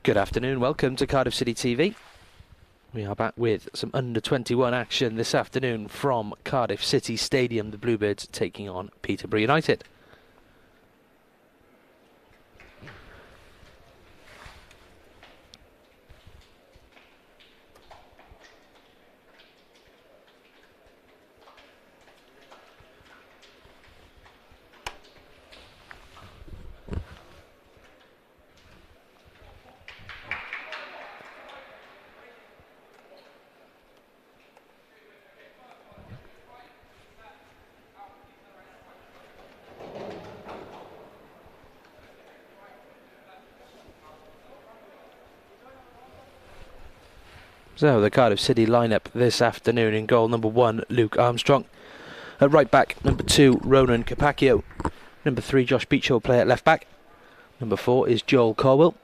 Good afternoon, welcome to Cardiff City TV. We are back with some under-21 action this afternoon from Cardiff City Stadium. The Bluebirds taking on Peterborough United. So the Cardiff City lineup this afternoon: in goal, number 1, Luke Armstrong. At right back, number 2, Ronan Capaccio. Number 3, Josh Beecher will play at left back. Number 4 is Joel Corwell.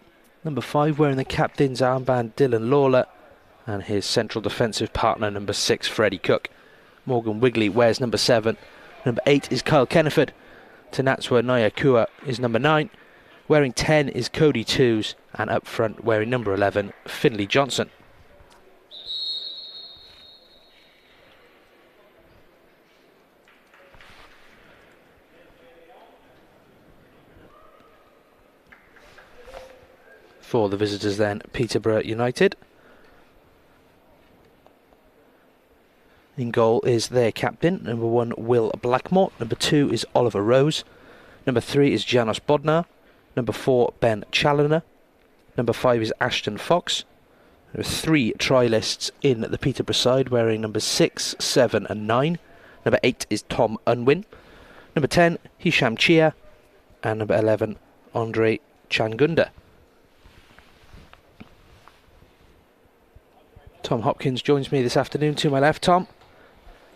Number 5, wearing the captain's armband, Dylan Lawler. And his central defensive partner, number 6, Freddie Cook. Morgan Wigley wears number 7. Number 8 is Kyle Kenneford. Tanatswa Nyakua is number 9. Wearing 10 is Cody Twos. And up front, wearing number 11, Finley Johnson. For the visitors then, Peterborough United. In goal is their captain, number 1, Will Blackmore. Number 2 is Oliver Rose. Number 3 is Janos Bodnar. Number 4, Ben Challoner. Number 5 is Ashton Fox. There are 3 try-lists in the Peterborough side, wearing number 6, 7 and 9. Number 8 is Tom Unwin. Number 10, Hisham Chia. And number 11, Andre Changunda. Tom Hopkins joins me this afternoon to my left. Tom,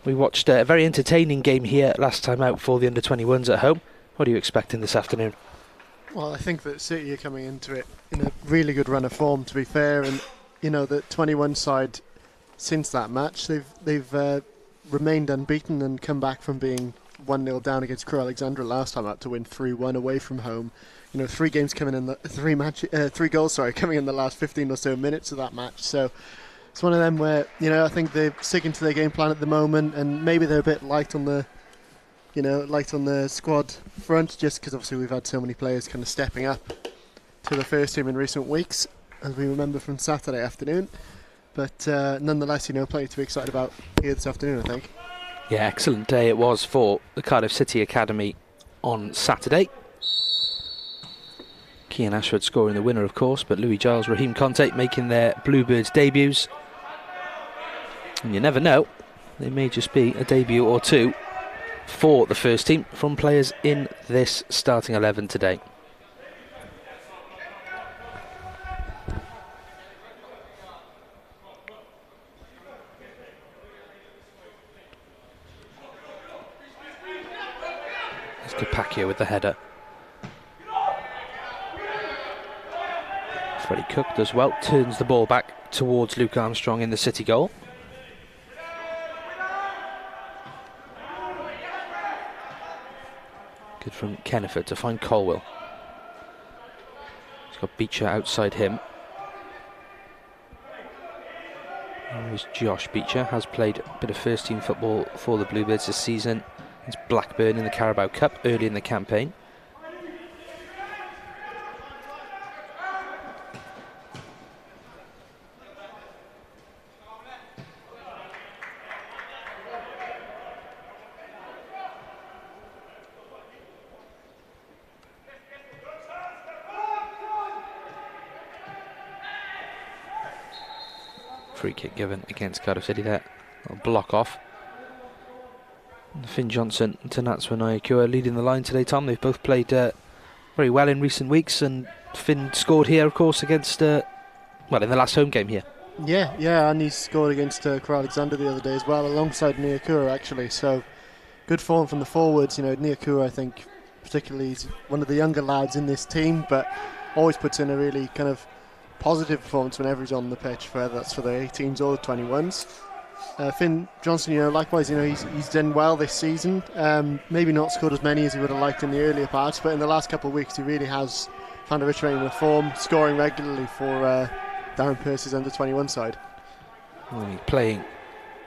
we watched a very entertaining game here last time out for the under-21s at home. What are you expecting this afternoon? Well, I think that City are coming into it in a really good run of form, to be fair, and you know the 21 side since that match they've remained unbeaten and come back from being 1-0 down against Crewe Alexandra last time out to win 3-1 away from home. You know, 3 games coming in the 3 goals coming in the last 15 or so minutes of that match. So it's one of them where, you know, I think they're sticking to their game plan at the moment, and maybe they're a bit light on the squad front, just because obviously we've had so many players kind of stepping up to the first team in recent weeks, as we remember from Saturday afternoon. But nonetheless, you know, plenty to be excited about here this afternoon, I think. Yeah, excellent day it was for the Cardiff City Academy on Saturday. Kian Ashford scoring the winner, of course, but Louis Giles, Raheem Conte making their Bluebirds debuts. And you never know, there may just be a debut or two for the first team from players in this starting 11 today. It's Capaccio with the header. Freddie Cook does well, turns the ball back towards Luke Armstrong in the City goal. Good from Kenneford to find Colwell. He's got Beecher outside him. There's Josh Beecher, has played a bit of first team football for the Bluebirds this season. It's Blackburn in the Carabao Cup early in the campaign. Free kick given against Cardiff City there. A block off. And Finn Johnson and Tanatswa Nyakua leading the line today, Tom. They've both played very well in recent weeks, and Finn scored here, of course, against, in the last home game here. Yeah, and he scored against Crewe Alexandra the other day as well, alongside Nyakua, actually. So good form from the forwards. You know, Nyakua, I think, particularly, is one of the younger lads in this team, but always puts in a really kind of positive performance whenever he's on the pitch, whether that's for the 18s or the 21s. Finn Johnson, you know, likewise, you know, he's done well this season. Maybe not scored as many as he would have liked in the earlier parts, but in the last couple of weeks he really has found a returning the form, scoring regularly for Darren Pearce's under-21 side. Well, playing,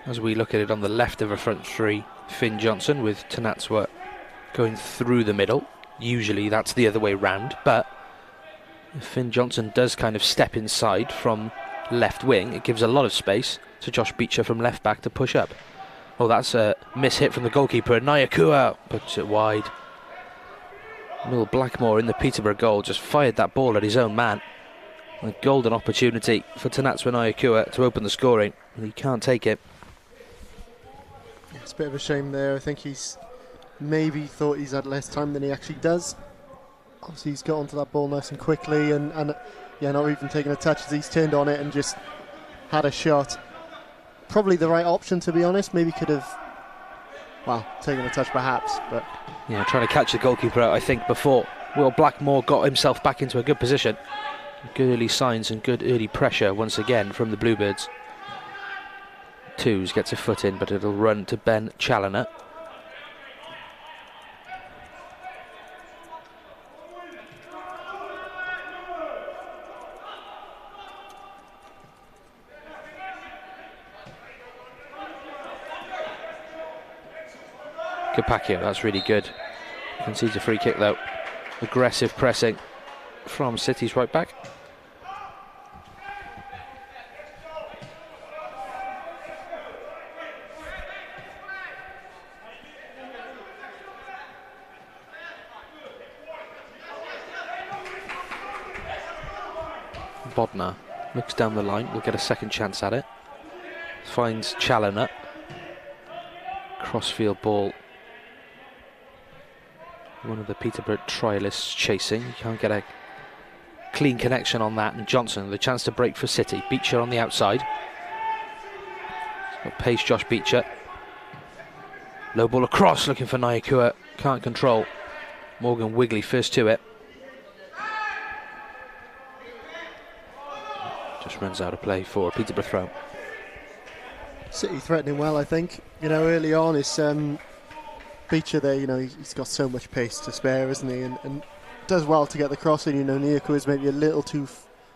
as we look at it, on the left of a front three, Finn Johnson with Tanatswa going through the middle. Usually that's the other way round, but if Finn Johnson does kind of step inside from left wing, it gives a lot of space to Josh Beecher from left back to push up. Oh, that's a miss-hit from the goalkeeper. Nyakua puts it wide. Will Blackmore in the Peterborough goal just fired that ball at his own man. A golden opportunity for Tanatswa Nyakua to open the scoring, and he can't take it. It's a bit of a shame there. I think he's maybe thought he's had less time than he actually does. Obviously he's got onto that ball nice and quickly, and yeah, not even taking a touch as he's turned on it and just had a shot. Probably the right option, to be honest. Maybe could have, well, taken a touch perhaps, but yeah, trying to catch the goalkeeper out, I think, before Will Blackmore got himself back into a good position. Good early signs and good early pressure once again from the Bluebirds. Twos gets a foot in, but it'll run to Ben Challoner. Capaccio, that's really good. Concedes a free kick though. Aggressive pressing from City's right back. Bodnar looks down the line, will get a second chance at it. Finds Challoner. Crossfield ball. One of the Peterborough trialists chasing. You can't get a clean connection on that. And Johnson, the chance to break for City. Beecher on the outside. He's got pace, Josh Beecher. Low ball across, looking for Nyakua. Can't control. Morgan Wigley first to it. Just runs out of play for a Peterborough throw. City threatening well, I think. You know, early on it's Beecher there, you know, he's got so much pace to spare, isn't he? And does well to get the cross in. You know, Nyakua is maybe a little too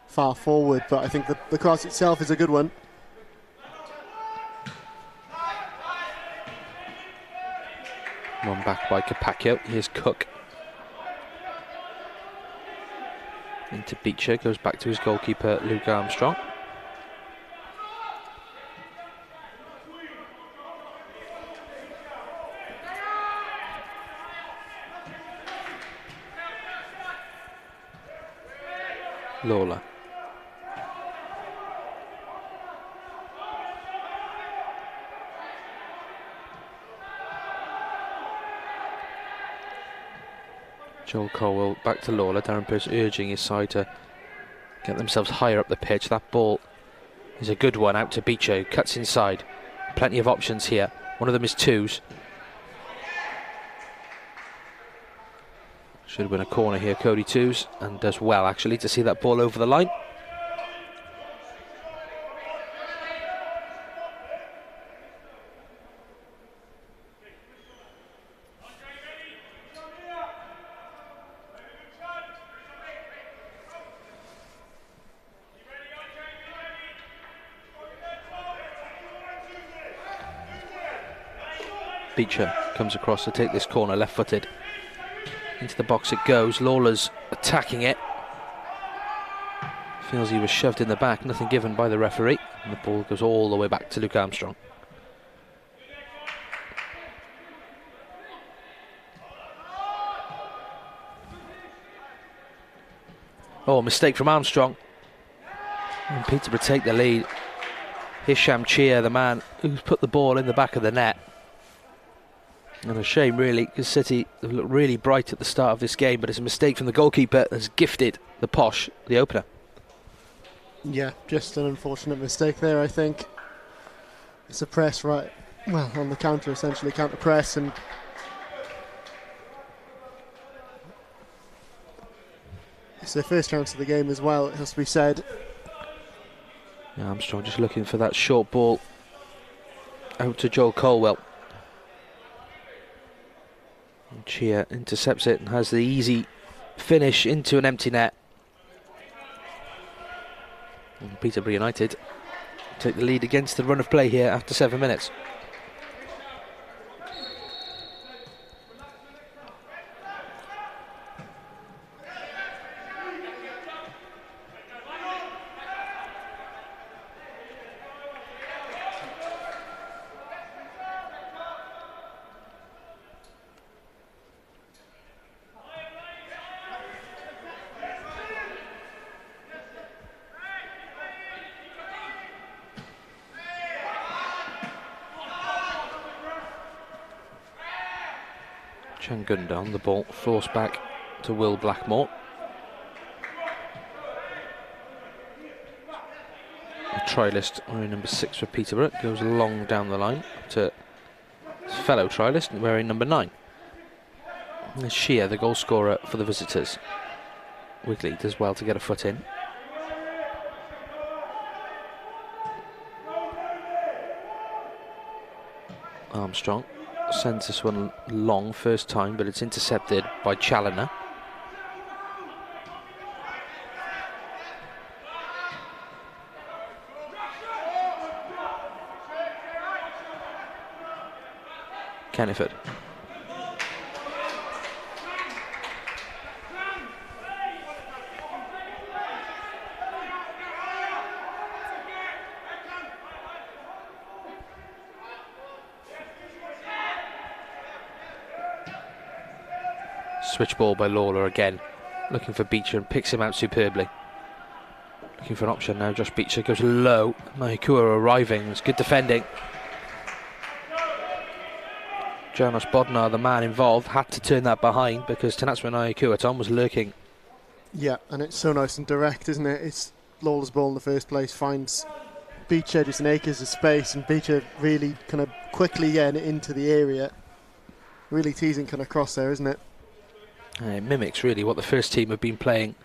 far forward, but I think the cross itself is a good one. One back by Capaccio. Here's Cook. Into Beecher, goes back to his goalkeeper, Luke Armstrong. Lawler. Joel Colwell back to Lawler. Darren Pearce urging his side to get themselves higher up the pitch. That ball is a good one out to Beecher, who cuts inside. Plenty of options here. One of them is twos. Should win a corner here, Cody Twos, and does well actually to see that ball over the line. Beecher comes across to take this corner, left-footed. Into the box it goes. Lawler's attacking it. Feels he was shoved in the back, nothing given by the referee. And the ball goes all the way back to Luke Armstrong. Oh, mistake from Armstrong. And Peterborough take the lead. Hisham Chia, the man who's put the ball in the back of the net. And a shame, really, because City have looked really bright at the start of this game, but it's a mistake from the goalkeeper that's gifted the Posh the opener. Yeah, just an unfortunate mistake there, I think. It's a press right, well, on the counter, essentially, counter press, and it's their first chance of the game as well, it has to be said. Yeah, Armstrong just looking for that short ball out to Joel Colwell. Chia intercepts it and has the easy finish into an empty net. And Peterborough United take the lead against the run of play here after 7 minutes. Changunda on the ball, forced back to Will Blackmore. The try list wearing number 6 for Peterborough goes long down the line to his fellow try list wearing number 9. And Shea, the goal scorer for the visitors. Wigley does well to get a foot in. Armstrong sends this one long first time, but it's intercepted by Challoner. Kenniford. Switch ball by Lawler again, looking for Beecher and picks him out superbly. Looking for an option now, Josh Beecher goes low. Mahikua arriving, it's good defending. Janos Bodnar, the man involved, had to turn that behind because Tenatsua Mahikua, Tom, was lurking. Yeah, and it's so nice and direct, isn't it? It's Lawler's ball in the first place, finds Beecher just an acres of space, and Beecher really kind of quickly getting into the area. Really teasing kind of cross there, isn't it? It mimics really what the first team have been playing,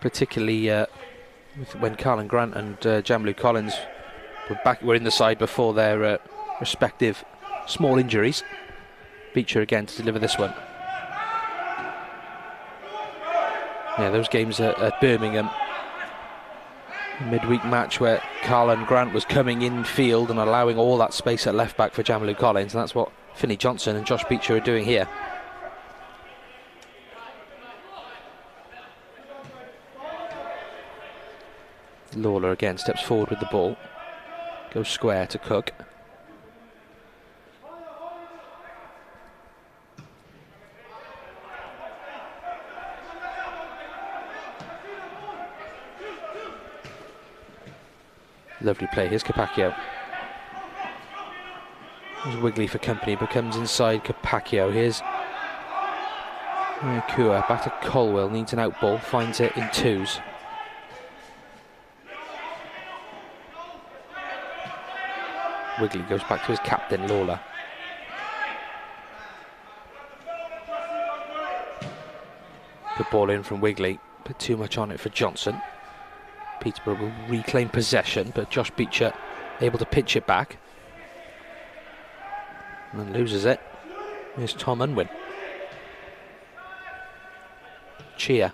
particularly when Carlin Grant and Jamlu Collins were in the side before their respective small injuries. Beecher again to deliver this one. Yeah, those games at Birmingham, midweek match where Carlin Grant was coming in field and allowing all that space at left back for Jamlu Collins, and that's what Finney Johnson and Josh Beecher are doing here. Lawler again steps forward with the ball, goes square to Cook. Lovely play, here's Capaccio. There's Wigley for company, becomes inside Capaccio. Here's Kua, back to Colwell, needs an out ball, finds it in twos. Wigley goes back to his captain, Lawler. Good ball in from Wigley, but too much on it for Johnson. Peterborough will reclaim possession, but Josh Beecher able to pitch it back. And then loses it. Here's Tom Unwin. Chia.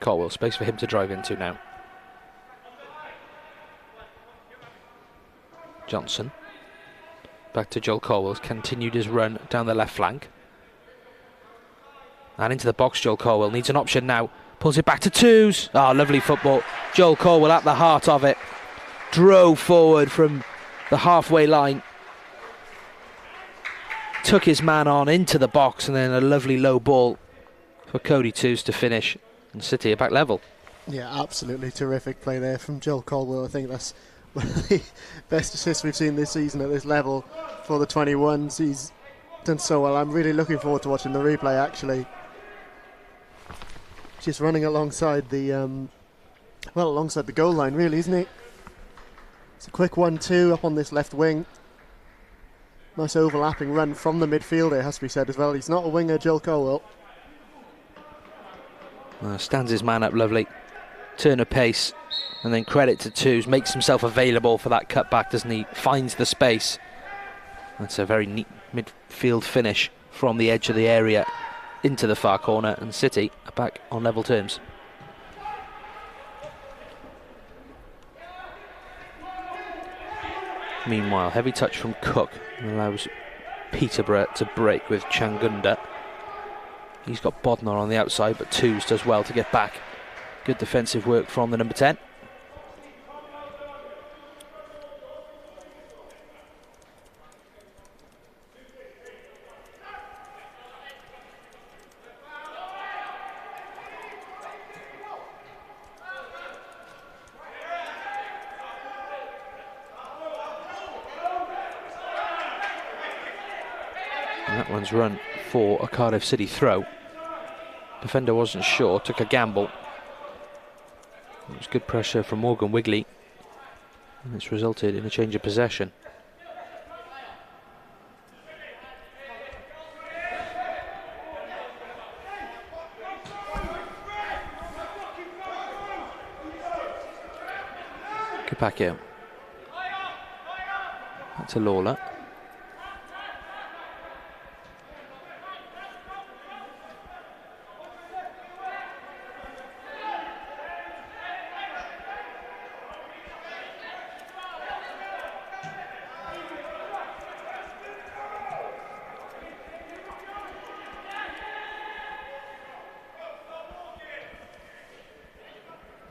Colwell, space for him to drive into now. Johnson. Back to Joel Colwell, continued his run down the left flank. And into the box, Joel Colwell needs an option now. Pulls it back to twos. Ah, lovely football. Joel Colwell at the heart of it. Drove forward from the halfway line. Took his man on into the box, and then a lovely low ball for Cody Twos to finish. And City are back level. Yeah, absolutely terrific play there from Joel Caldwell. I think that's one of the best assists we've seen this season at this level for the 21s. He's done so well. I'm really looking forward to watching the replay, actually. Just running alongside the alongside the goal line, really, isn't it? It's a quick 1-2 up on this left wing. Nice overlapping run from the midfielder, it has to be said as well. He's not a winger, Joel Caldwell. Stands his man up lovely. turn of pace, and then credit to Twos, makes himself available for that cutback, doesn't he? Finds the space. That's a very neat midfield finish from the edge of the area into the far corner, and City are back on level terms. Meanwhile, heavy touch from Cook allows Peterborough to break with Changunda. He's got Bodnar on the outside, but Twos does well to get back. Good defensive work from the number 10. And that one's run for a Cardiff City throw. Defender wasn't sure, took a gamble. It was good pressure from Morgan Wigley, and it's resulted in a change of possession. Capaccio. That's a Lawler.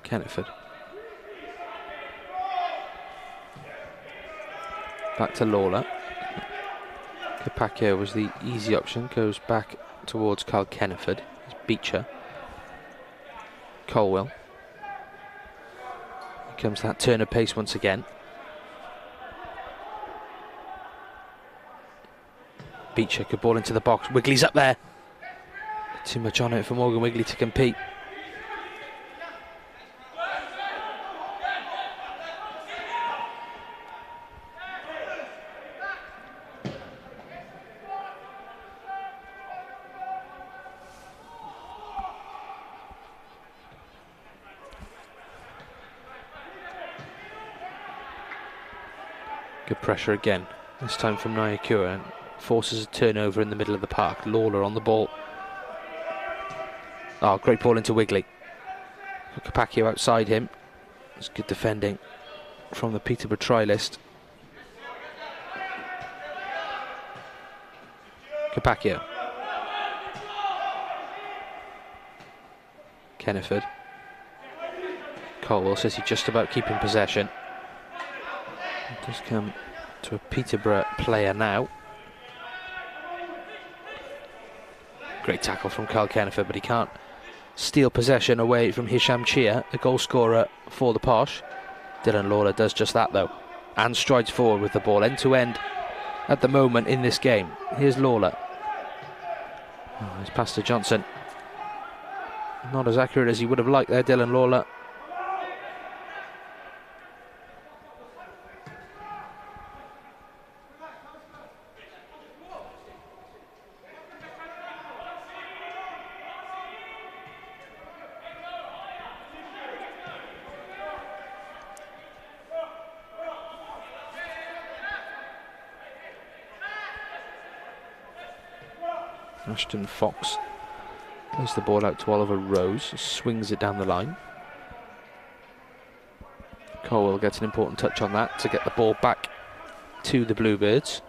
Kenneford. Back to Lawler. Capaccio was the easy option, goes back towards Carl Kenneford. It's Beecher. Colwell. Here comes that turn of pace once again. Beecher could ball into the box. Wigley's up there. Too much on it for Morgan Wigley to compete. Good pressure again, this time from Nyakura, and forces a turnover in the middle of the park. Lawler on the ball. Oh, great ball into Wigley. Capaccio outside him. It's good defending from the Peterborough try list. Capaccio. Kenneford. Colwell says he's just about keeping possession. It does come to a Peterborough player now. Great tackle from Carl Kenneford, but he can't steal possession away from Hisham Chia, the goal scorer for the Posh. Dylan Lawler does just that though, and strides forward with the ball end to end at the moment in this game. Here's Lawler. Oh, it's past to Johnson. Not as accurate as he would have liked there, Dylan Lawler. Ashton Fox plays the ball out to Oliver Rose, swings it down the line. Colwell gets an important touch on that to get the ball back to the Bluebirds.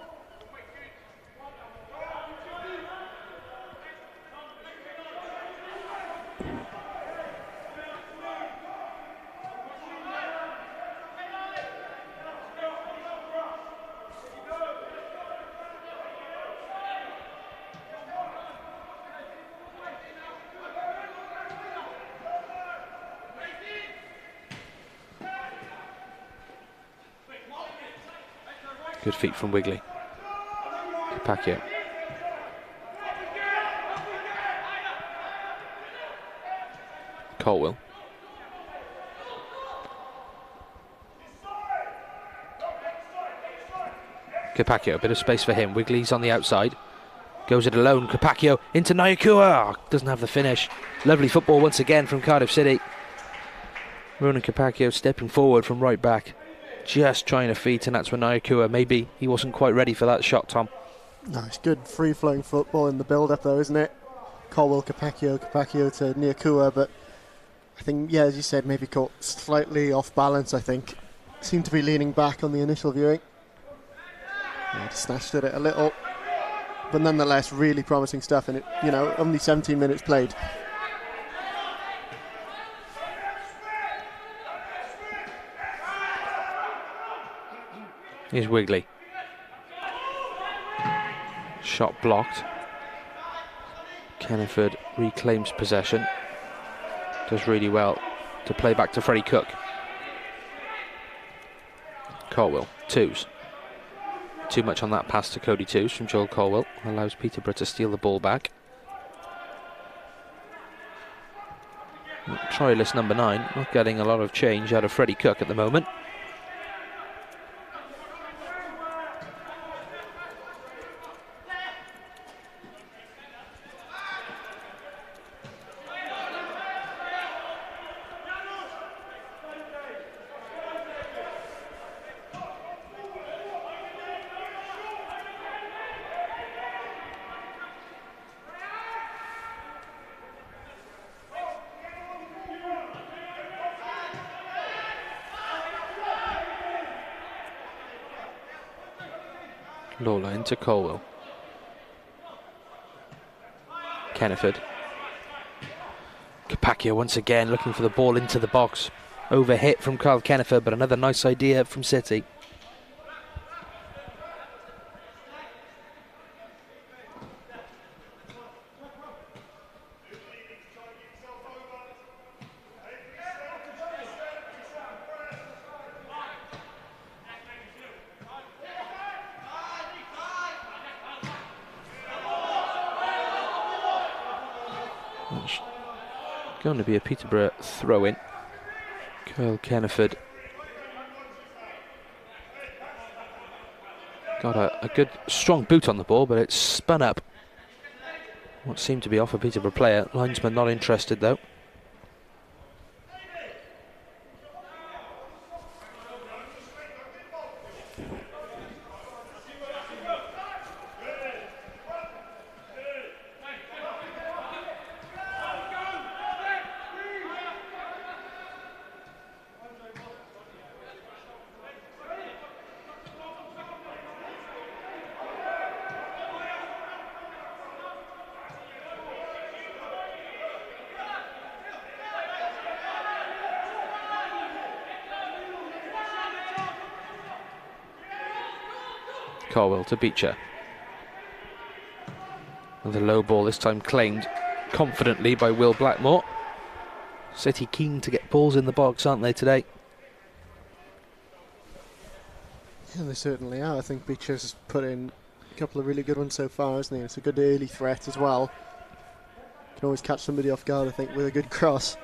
Good feet from Wigley. Capaccio. Colwell. Capaccio, a bit of space for him. Wigley's on the outside. Goes it alone. Capaccio into Nyakua. Doesn't have the finish. Lovely football once again from Cardiff City. Ronan Capaccio stepping forward from right back, just trying to feed to Natswa Nyakua. Maybe he wasn't quite ready for that shot, Tom. No, it's good free-flowing football in the build-up though, isn't it? Colwell, Capaccio to Nyakua, but I think, yeah, as you said, maybe caught slightly off balance, I think. Seemed to be leaning back on the initial viewing. Yeah, snatched at it a little, but nonetheless really promising stuff, and it, you know, only 17 minutes played. Here's Wigley. Shot blocked. Kenneford reclaims possession. Does really well to play back to Freddie Cook. Colwell, twos. Too much on that pass to Cody Twos from Joel Colwell. Allows Peterborough to steal the ball back. Trialist number 9, not getting a lot of change out of Freddie Cook at the moment. Lawler into Colwell. Kenneford. Capaccio once again looking for the ball into the box. Overhit from Carl Kenneford, but another nice idea from City. Going to be a Peterborough throw-in. Carl Kenneford got a good strong boot on the ball, but it's spun up. What seemed to be off a Peterborough player. Linesman not interested though. Colwell to Beecher. And the low ball this time claimed confidently by Will Blackmore. City keen to get balls in the box, aren't they, today? Yeah, they certainly are. I think Beecher's put in a couple of really good ones so far, hasn't he? It's a good early threat as well. Can always catch somebody off guard, I think, with a good cross.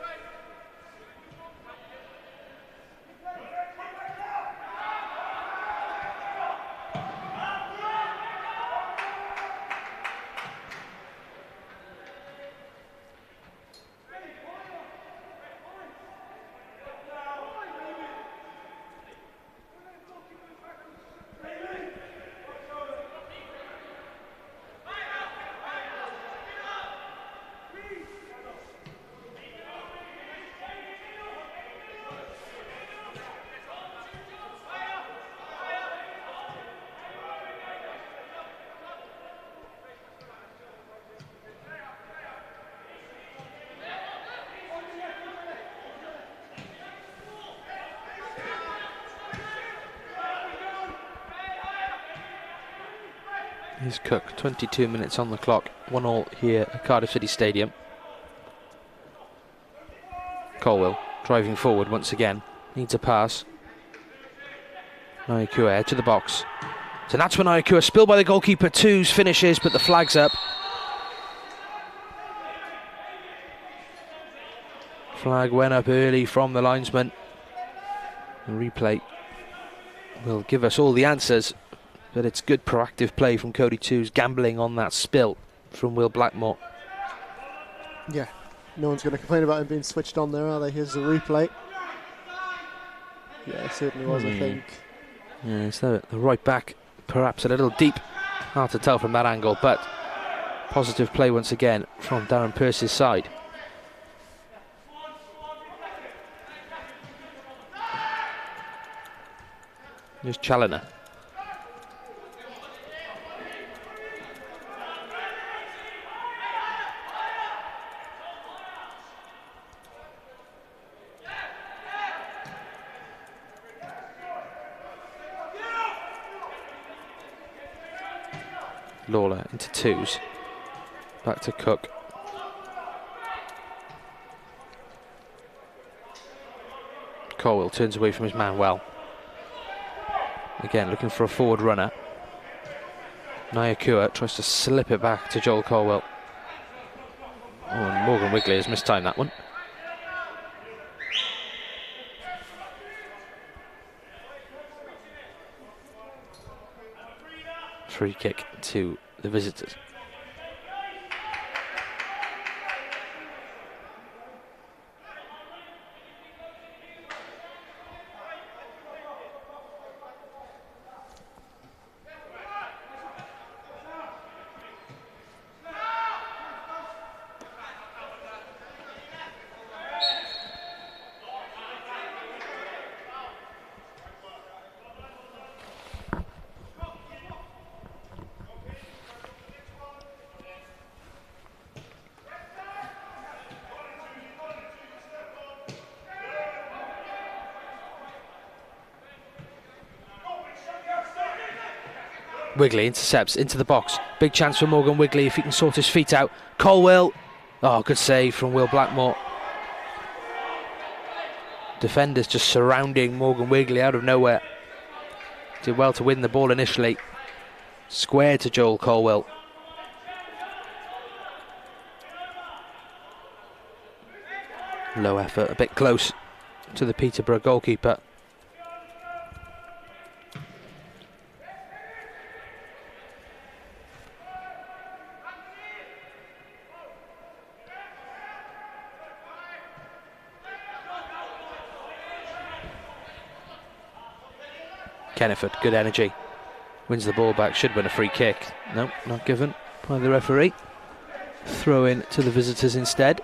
Here's Cook, 22 minutes on the clock, 1-1 here at Cardiff City Stadium. Colwell driving forward once again, needs a pass. Nyakua to the box. So that's when Nyakua, spilled by the goalkeeper, Twos finishes, but the flag's up. Flag went up early from the linesman. The replay will give us all the answers. But it's good proactive play from Cody Twos, gambling on that spill from Will Blackmore. Yeah, no one's going to complain about him being switched on there, are they? Here's the replay. Yeah, it certainly was, I think. Yeah, so the right back, perhaps a little deep. Hard to tell from that angle, but positive play once again from Darren Pearce's side. Here's Challoner. Lawler into twos. Back to Cook. Colwell turns away from his man well. Again, looking for a forward runner. Nyakua tries to slip it back to Joel Colwell. Oh, and Morgan Wigley has mistimed that one. Free kick to the visitors. Wigley intercepts into the box. Big chance for Morgan Wigley if he can sort his feet out. Colwell. Oh, good save from Will Blackmore. Defenders just surrounding Morgan Wigley out of nowhere. Did well to win the ball initially. Square to Joel Colwell. Low effort, a bit close to the Peterborough goalkeeper. Kenneford, good energy. Wins the ball back, should win a free kick. No, not given by the referee. Throw in to the visitors instead.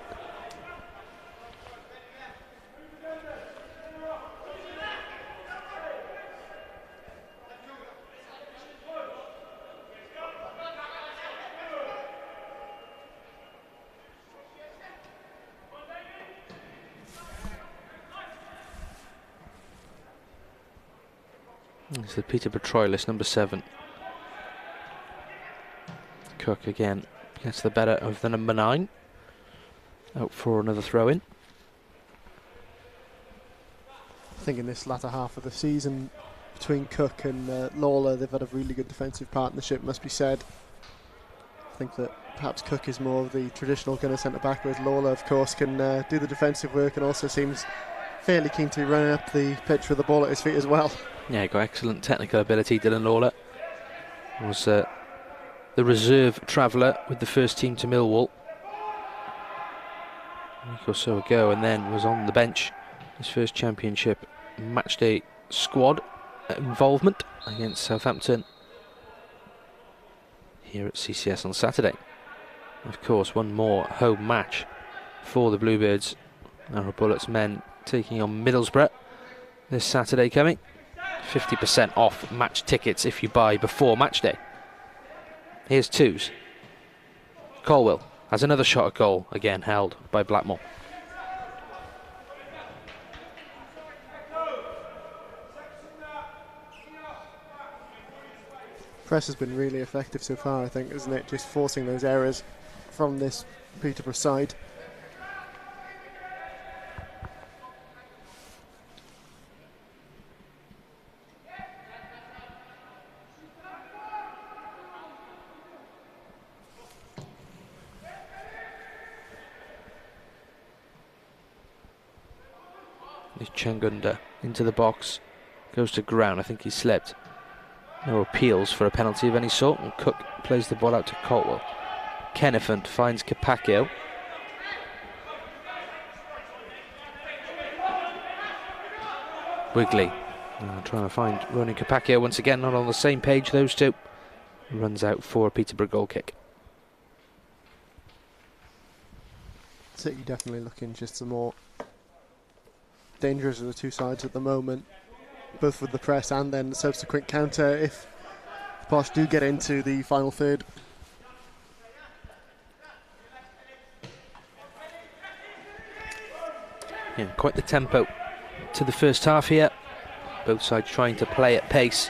It's the Peterborough Troilus, number 7. Cook again gets the better of the number 9. Out for another throw-in. I think in this latter half of the season, between Cook and Lawler, they've had a really good defensive partnership, must be said. I think that perhaps Cook is more of the traditional kind of centre-back, whereas Lawler, of course, can do the defensive work and also seems fairly keen to be running up the pitch with the ball at his feet as well. Yeah, got excellent technical ability, Dylan Lawler. Was the reserve traveller with the first team to Millwall a week or so ago, and then was on the bench. His first championship matchday squad involvement against Southampton here at CCS on Saturday. Of course, one more home match for the Bluebirds. Narrow Bullets men taking on Middlesbrough this Saturday coming. 50% off match tickets if you buy before match day. Here's twos. Colwell has another shot at goal, again held by Blackmore. Press has been really effective so far, I think, isn't it? Just forcing those errors from this Peterborough side. Changunda into the box, goes to ground. I think he slipped. No appeals for a penalty of any sort, and Cook plays the ball out to Colwell. Kennefant finds Capaccio. Wigley trying to find Ronan Capaccio once again, not on the same page, those two. Runs out for a Peterborough goal kick. City definitely looking just the more dangerous of the two sides at the moment, both with the press and then the subsequent counter if Posh do get into the final third. Yeah, quite the tempo to the first half here. Both sides trying to play at pace.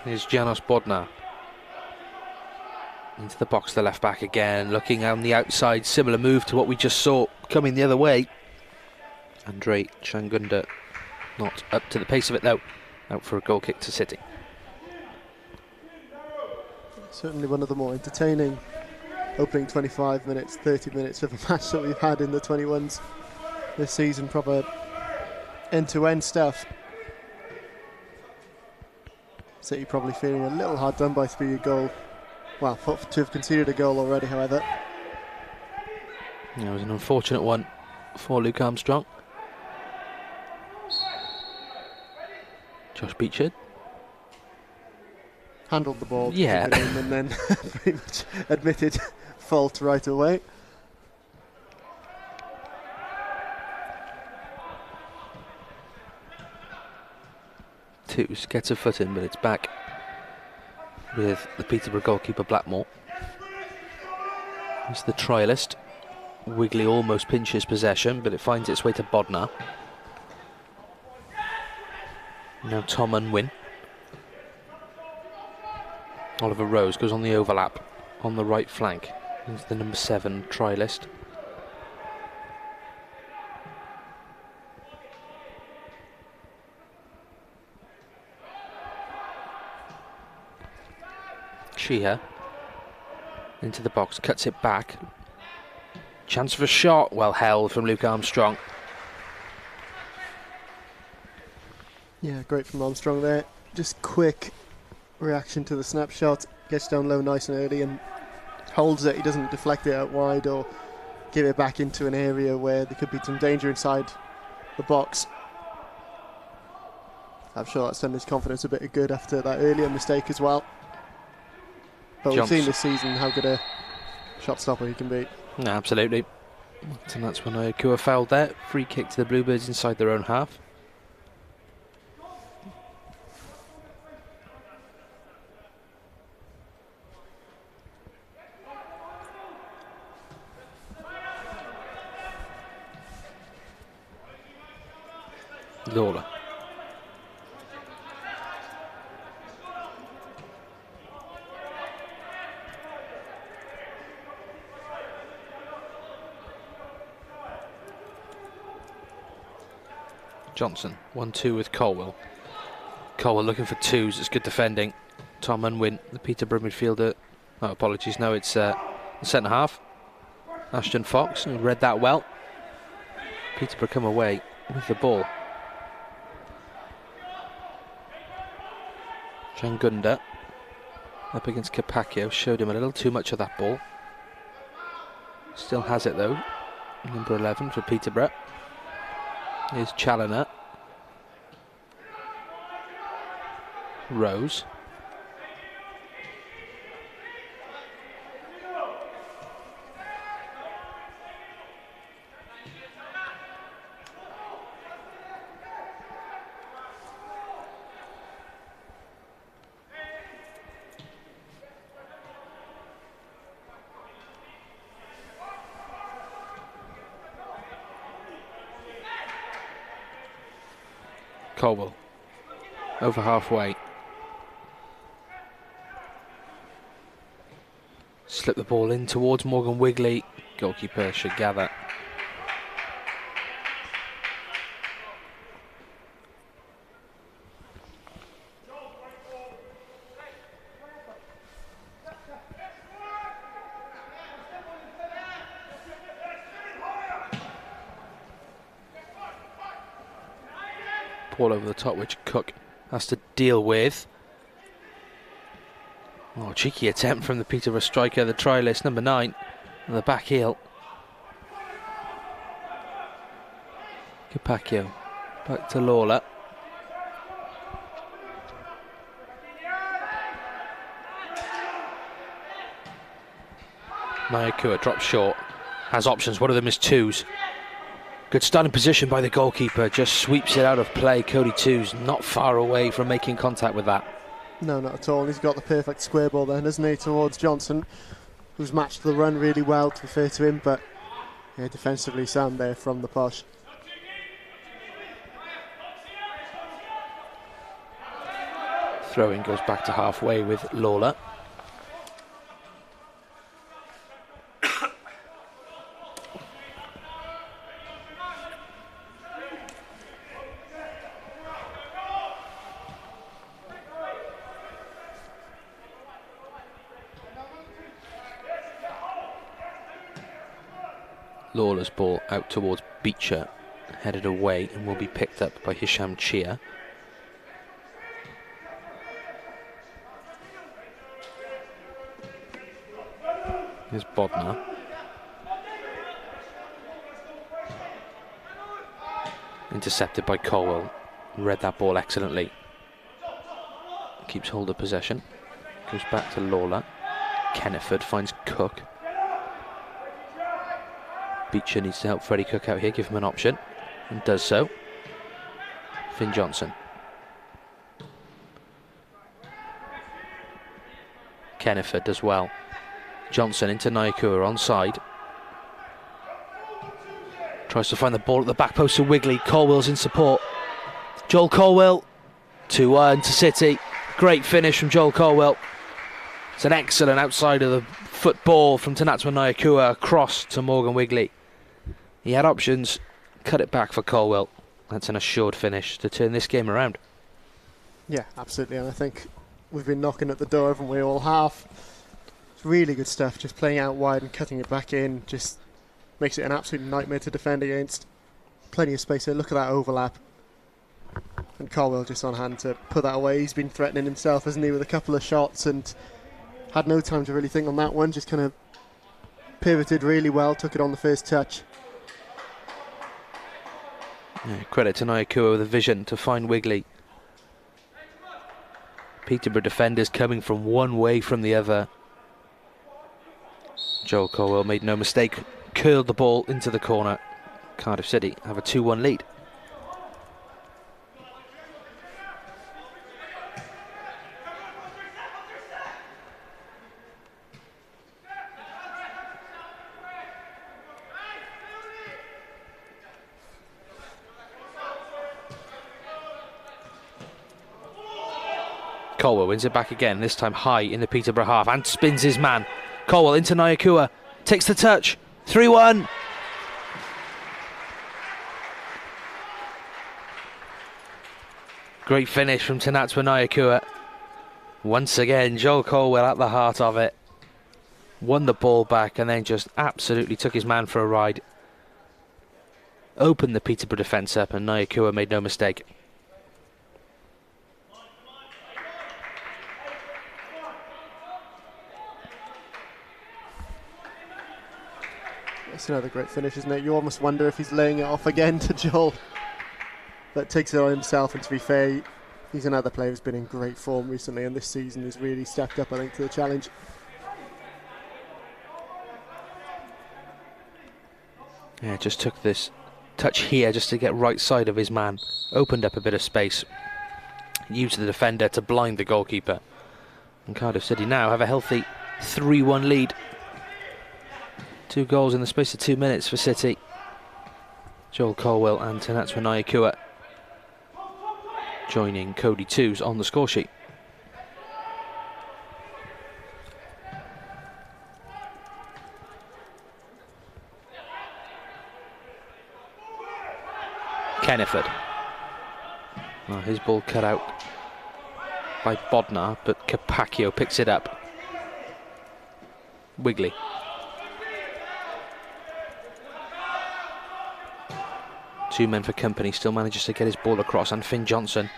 Here's Janos Bodnar. Into the box, the left back again, looking on the outside, similar move to what we just saw coming the other way. Andre Changunda not up to the pace of it though. Out for a goal kick to City. Certainly one of the more entertaining opening 25 minutes, 30 minutes of a match that we've had in the 21s this season. Proper end-to-end stuff. City probably feeling a little hard done by through a goal. Well, to have conceded a goal already, however. Yeah, it was an unfortunate one for Luke Armstrong. Josh Beechard handled the ball, yeah, and then pretty much admitted fault right away. Toos gets a foot in, but it's back with the Peterborough goalkeeper Blackmore. He's the trialist. Wigley almost pinches possession, but it finds its way to Bodnar. Now Tom Unwin. Oliver Rose goes on the overlap on the right flank. He's the number 7 trialist. Sheeha into the box, cuts it back. Chance for a shot, well held from Luke Armstrong. Yeah, great from Armstrong there. Just quick reaction to the snapshot. Gets down low nice and early and holds it. He doesn't deflect it out wide or give it back into an area where there could be some danger inside the box. I'm sure that's done his confidence a bit of good after that earlier mistake as well. But we've seen this season how good a shot stopper he can be. No, absolutely. And that's when Ayakua fouled there. Free kick to the Bluebirds inside their own half. Lawler. Johnson, 1-2 with Colwell. Colwell looking for twos, it's good defending. Tom Unwin, the Peterborough midfielder. Oh, apologies, no, it's the centre half. Ashton Fox, who read that well. Peterborough come away with the ball. Changunda up against Capaccio, showed him a little too much of that ball. Still has it though. Number 11 for Peterborough. Here's Challoner. Rose. Colwell over halfway. Slip the ball in towards Morgan Wigley. Goalkeeper should gather. Ball over the top, which Cook has to deal with. Oh, cheeky attempt from the Peterborough striker, the trialist, number 9, on the back heel. Capaccio back to Lawler. Nyakua drops short, has options, one of them is Twos. Good starting position by the goalkeeper, just sweeps it out of play. Cody Twos not far away from making contact with that. No, not at all. He's got the perfect square ball then, hasn't he, towards Johnson, who's matched the run really well, to be fair to him, but yeah, defensively sound there from the Posh. Throw-in goes back to halfway with Lawler. Lawler's ball out towards Beecher, headed away and will be picked up by Hisham Chia. Here's Bodnar. Intercepted by Colwell. Read that ball excellently. Keeps hold of possession. Goes back to Lawler. Kenneford finds Cook. Beecher needs to help Freddie Cook out here, give him an option, and does so. Finn Johnson. Kenneford does well. Johnson into Nyakua onside. Tries to find the ball at the back post of Wigley. Colwell's in support. Joel Colwell. 2-1 to City. Great finish from Joel Colwell. It's an excellent outside of the football from Tanatswa Nyakua across to Morgan Wigley. He had options, cut it back for Colwell. That's an assured finish to turn this game around. Yeah, absolutely, and I think we've been knocking at the door, haven't we, all half. It's really good stuff, just playing out wide and cutting it back in, just makes it an absolute nightmare to defend against. Plenty of space there, look at that overlap. And Colwell just on hand to put that away. He's been threatening himself, hasn't he, with a couple of shots, and had no time to really think on that one, just kind of pivoted really well, took it on the first touch. Yeah, credit to Nyakua with a vision to find Wigley. Peterborough defenders coming from one way from the other. Joel Colwell made no mistake, curled the ball into the corner. Cardiff City have a 2-1 lead. Colwell wins it back again, this time high in the Peterborough half, and spins his man. Colwell into Nyakua, takes the touch, 3-1. Great finish from Tanatswa Nyakua. Once again, Joel Colwell at the heart of it. Won the ball back and then just absolutely took his man for a ride. Opened the Peterborough defence up and Nyakua made no mistake. It's another great finish, isn't it? You almost wonder if he's laying it off again to Joel. But takes it on himself, and to be fair, he's another player who's been in great form recently, and this season has really stepped up, I think, to the challenge. Yeah, just took this touch here just to get right side of his man. Opened up a bit of space. Used the defender to blind the goalkeeper. And Cardiff City now have a healthy 3-1 lead. 2 goals in the space of 2 minutes for City. Joel Colwell and Tanatswa Nyakua joining Cody Twos on the score sheet. Kenneford. Well, his ball cut out by Bodnar, but Capaccio picks it up. Wigley. Two men for company, still manages to get his ball across, and Finn Johnson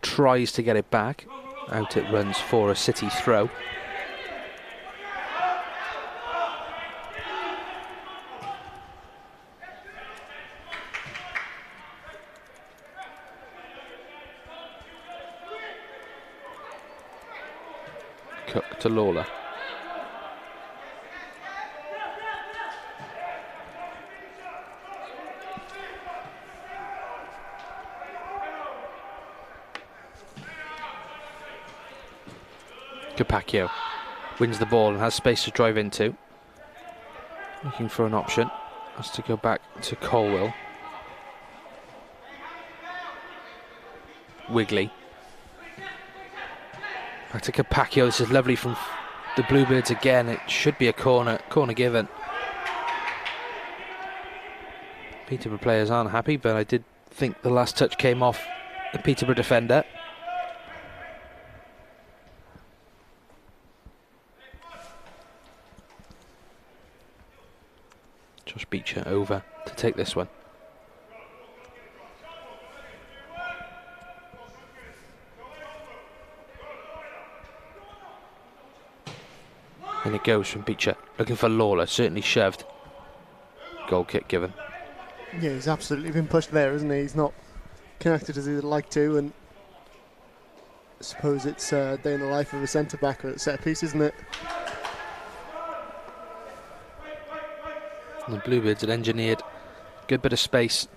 tries to get it back. Out it runs for a City throw. Cook to Lawler. Capaccio wins the ball and has space to drive into. Looking for an option. Has to go back to Colwell. Wigley. Back to Capaccio. This is lovely from the Bluebirds again. It should be a corner given. Peterborough players aren't happy, but I did think the last touch came off the Peterborough defender. Josh Beecher over to take this one. And it goes from Beecher, looking for Lawler, certainly shoved. Goal kick given. Yeah, he's absolutely been pushed there, isn't he? He's not connected as he would like to, and I suppose it's a day in the life of a centre-back at set piece, isn't it? And the Bluebirds had engineered a good bit of space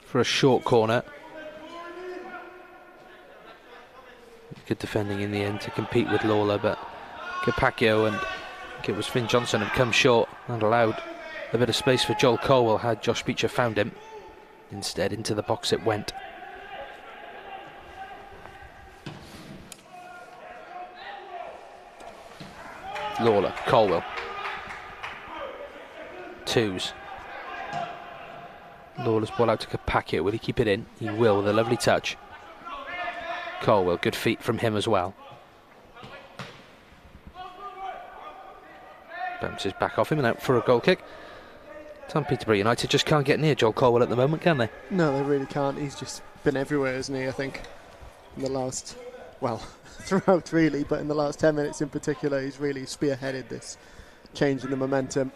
for a short corner. Good defending in the end to compete with Lawler, but Capaccio and I think it was Finn Johnson had come short and allowed a bit of space for Joel Colwell had Josh Beecher found him. Instead, into the box it went. Lawler, Colwell. Twos. Lawler's ball out to Capaccio. Will he keep it in? He will with a lovely touch. Colwell, good feet from him as well. Bounces back off him and out for a goal kick. Some Peterborough United just can't get near Joel Colwell at the moment, can they? No, they really can't. He's just been everywhere, isn't he, I think, in the last, well, throughout really, but in the last 10 minutes in particular, he's really spearheaded this change in the momentum.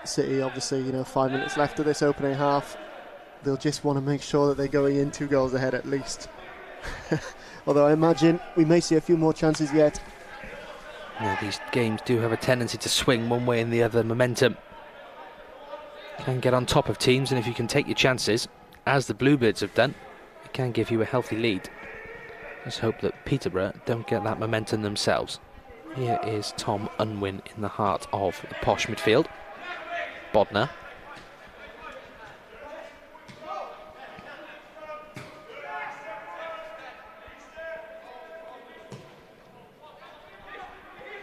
City, obviously, 5 minutes left of this opening half. They'll just want to make sure that they're going in 2 goals ahead at least. Although I imagine we may see a few more chances yet. Yeah, these games do have a tendency to swing one way and the other. Momentum can get on top of teams, and if you can take your chances, as the Bluebirds have done, it can give you a healthy lead. Let's hope that Peterborough don't get that momentum themselves. Here is Tom Unwin in the heart of the posh midfield. Bodner.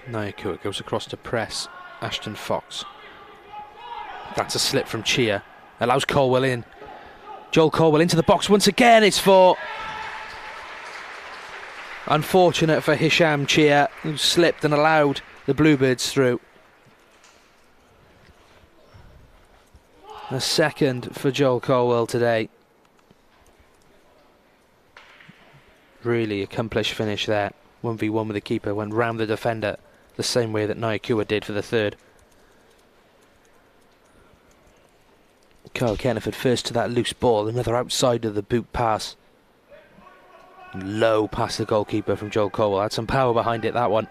Nyakua goes across to press Ashton Fox. That's a slip from Chia. Allows Colwell in. Joel Colwell into the box once again. It's for... Unfortunate for Hisham Chia, who slipped and allowed the Bluebirds through. A second for Joel Colwell today. Really accomplished finish there. 1v1 with the keeper, went round the defender the same way that Nyakua did for the third. Kyle Kenneford first to that loose ball, another outside of the boot pass. Low past the goalkeeper from Joel Colwell. Had some power behind it, that one.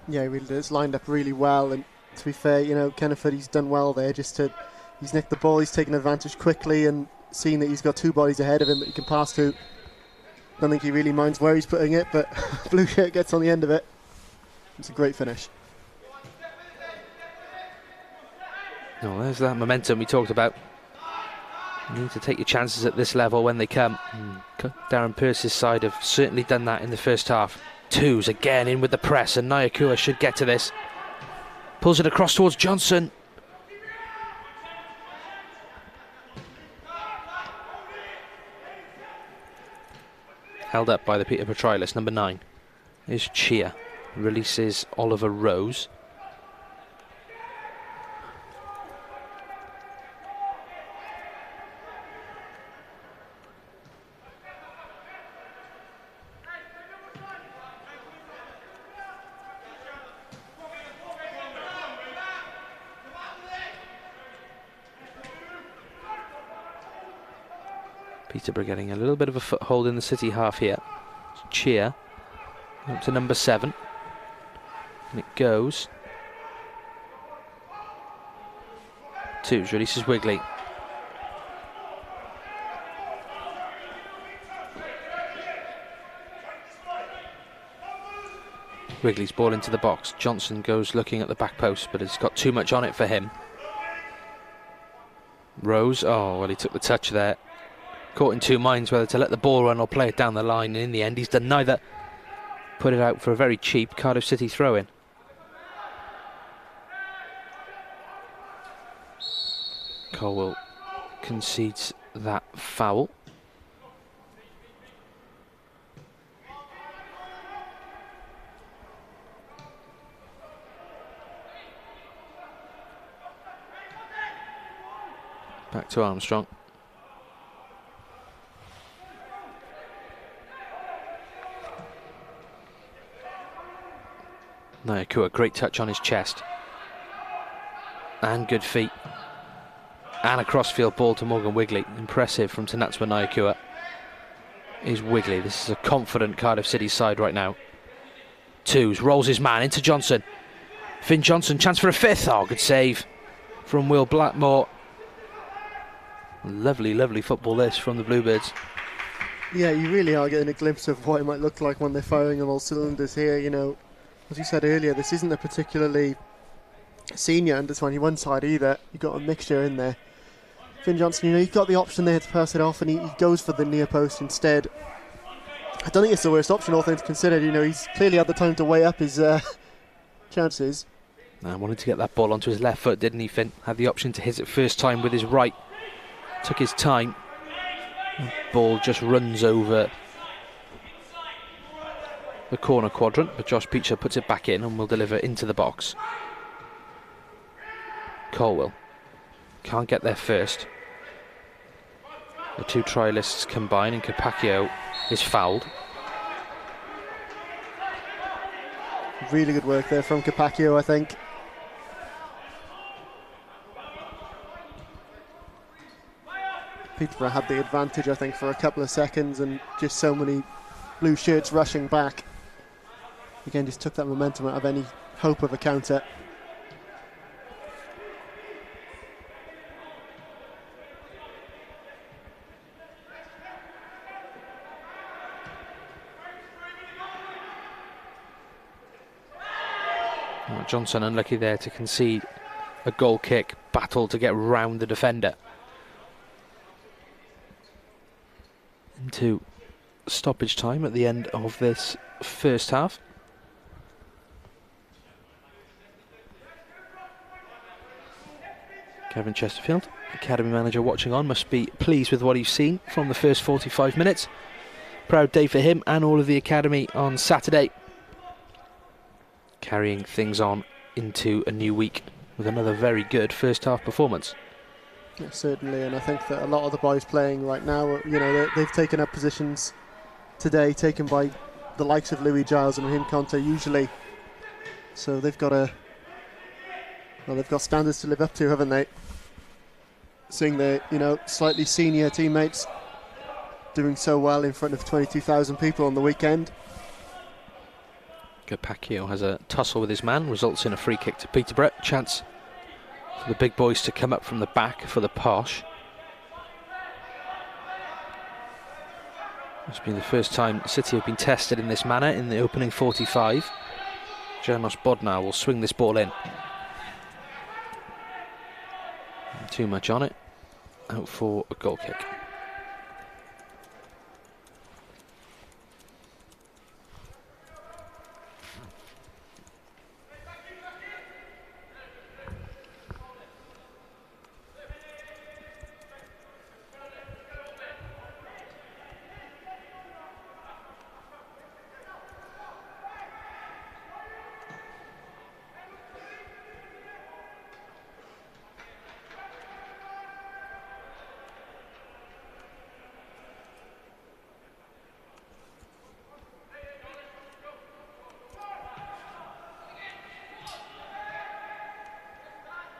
Yeah, he really did. It's lined up really well, and to be fair, Kenneford, he's done well there. He's nicked the ball, he's taken advantage quickly, and seeing that he's got 2 bodies ahead of him that he can pass to. Don't think he really minds where he's putting it, but blue shirt gets on the end of it. It's a great finish. Oh, there's that momentum we talked about. You need to take your chances at this level when they come. Darren Pearce's side have certainly done that in the first half. Twos again in with the press, and Nyakua should get to this. Pulls it across towards Johnson. Held up by the Peterborough trialist, number 9. Is Chia. Releases Oliver Rose. Peterborough getting a little bit of a foothold in the City half here. cheer. Up to number 7. And it goes. Twos releases Wigley. Wigley's ball into the box. Johnson goes looking at the back post, but it's got too much on it for him. Rose, oh, well, he took the touch there. Caught in two minds whether to let the ball run or play it down the line, and in the end he's done neither. Put it out for a very cheap Cardiff City throw-in. Colwell concedes that foul. Back to Armstrong. Nyakua, great touch on his chest. And good feet. And a crossfield ball to Morgan Wigley. Impressive from Tanatswa Nyakua. Is Wigley. This is a confident Cardiff City side right now. Twos, rolls his man into Johnson. Finn Johnson, chance for a fifth. Oh, good save from Will Blackmore. Lovely, lovely football this from the Bluebirds. Yeah, you really are getting a glimpse of what it might look like when they're firing on all cylinders here. You know, as you said earlier, this isn't a particularly senior under-21 side either. You've got a mixture in there. Finn Johnson, you know, he's got the option there to pass it off, and he goes for the near post instead. I don't think it's the worst option, all things considered. You know, he's clearly had the time to weigh up his chances. I wanted to get that ball onto his left foot, didn't he, Finn? Had the option to hit it first time with his right. Took his time. Ball just runs over the corner quadrant, but Josh Peacher puts it back in and will deliver into the box. Colwell can't get there first. The two trialists combine and Capaccio is fouled. Really good work there from Capaccio, I think. Peterborough had the advantage, I think, for a couple of seconds, and just so many blue shirts rushing back. Again, just took that momentum out of any hope of a counter. Oh, Johnson unlucky there to concede a goal kick. Battle to get round the defender. Into stoppage time at the end of this first half. Kevin Chesterfield, Academy manager, watching on, must be pleased with what he's seen from the first 45 minutes. Proud day for him and all of the Academy on Saturday. Carrying things on into a new week with another very good first half performance. Yeah, certainly, and I think that a lot of the boys playing right now, you know, they've taken up positions today taken by the likes of Louis Giles and Raheem Conte usually. So they've got they've got standards to live up to, haven't they? Seeing their, you know, slightly senior teammates doing so well in front of 22,000 people on the weekend. Capaccio has a tussle with his man, results in a free kick to Peterborough. Chance for the big boys to come up from the back for the Posh. It's been the first time City have been tested in this manner in the opening 45. Janos Bodnar will swing this ball in. Too much on it. Out for a goal kick.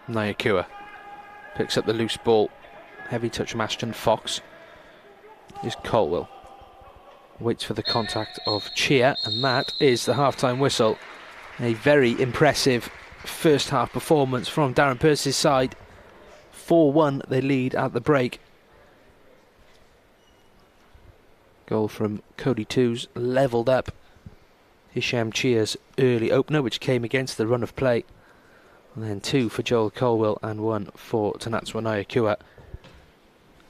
Nyakua picks up the loose ball. Heavy touch from Ashton Fox. Is Colwell. Waits for the contact of cheer, and that is the half-time whistle. A very impressive first half performance from Darren Pearce's side. 4-1 they lead at the break. Goal from Cody Twos levelled up Hisham Cheer's early opener, which came against the run of play. And then 2 for Joel Colwell and 1 for Tanatsu Nayakua.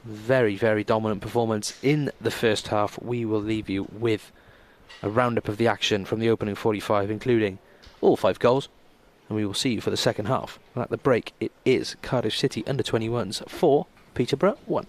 Very, very dominant performance in the first half. We will leave you with a roundup of the action from the opening 45, including all 5 goals. And we will see you for the second half. And at the break, it is Cardiff City under-21s 4, Peterborough 1.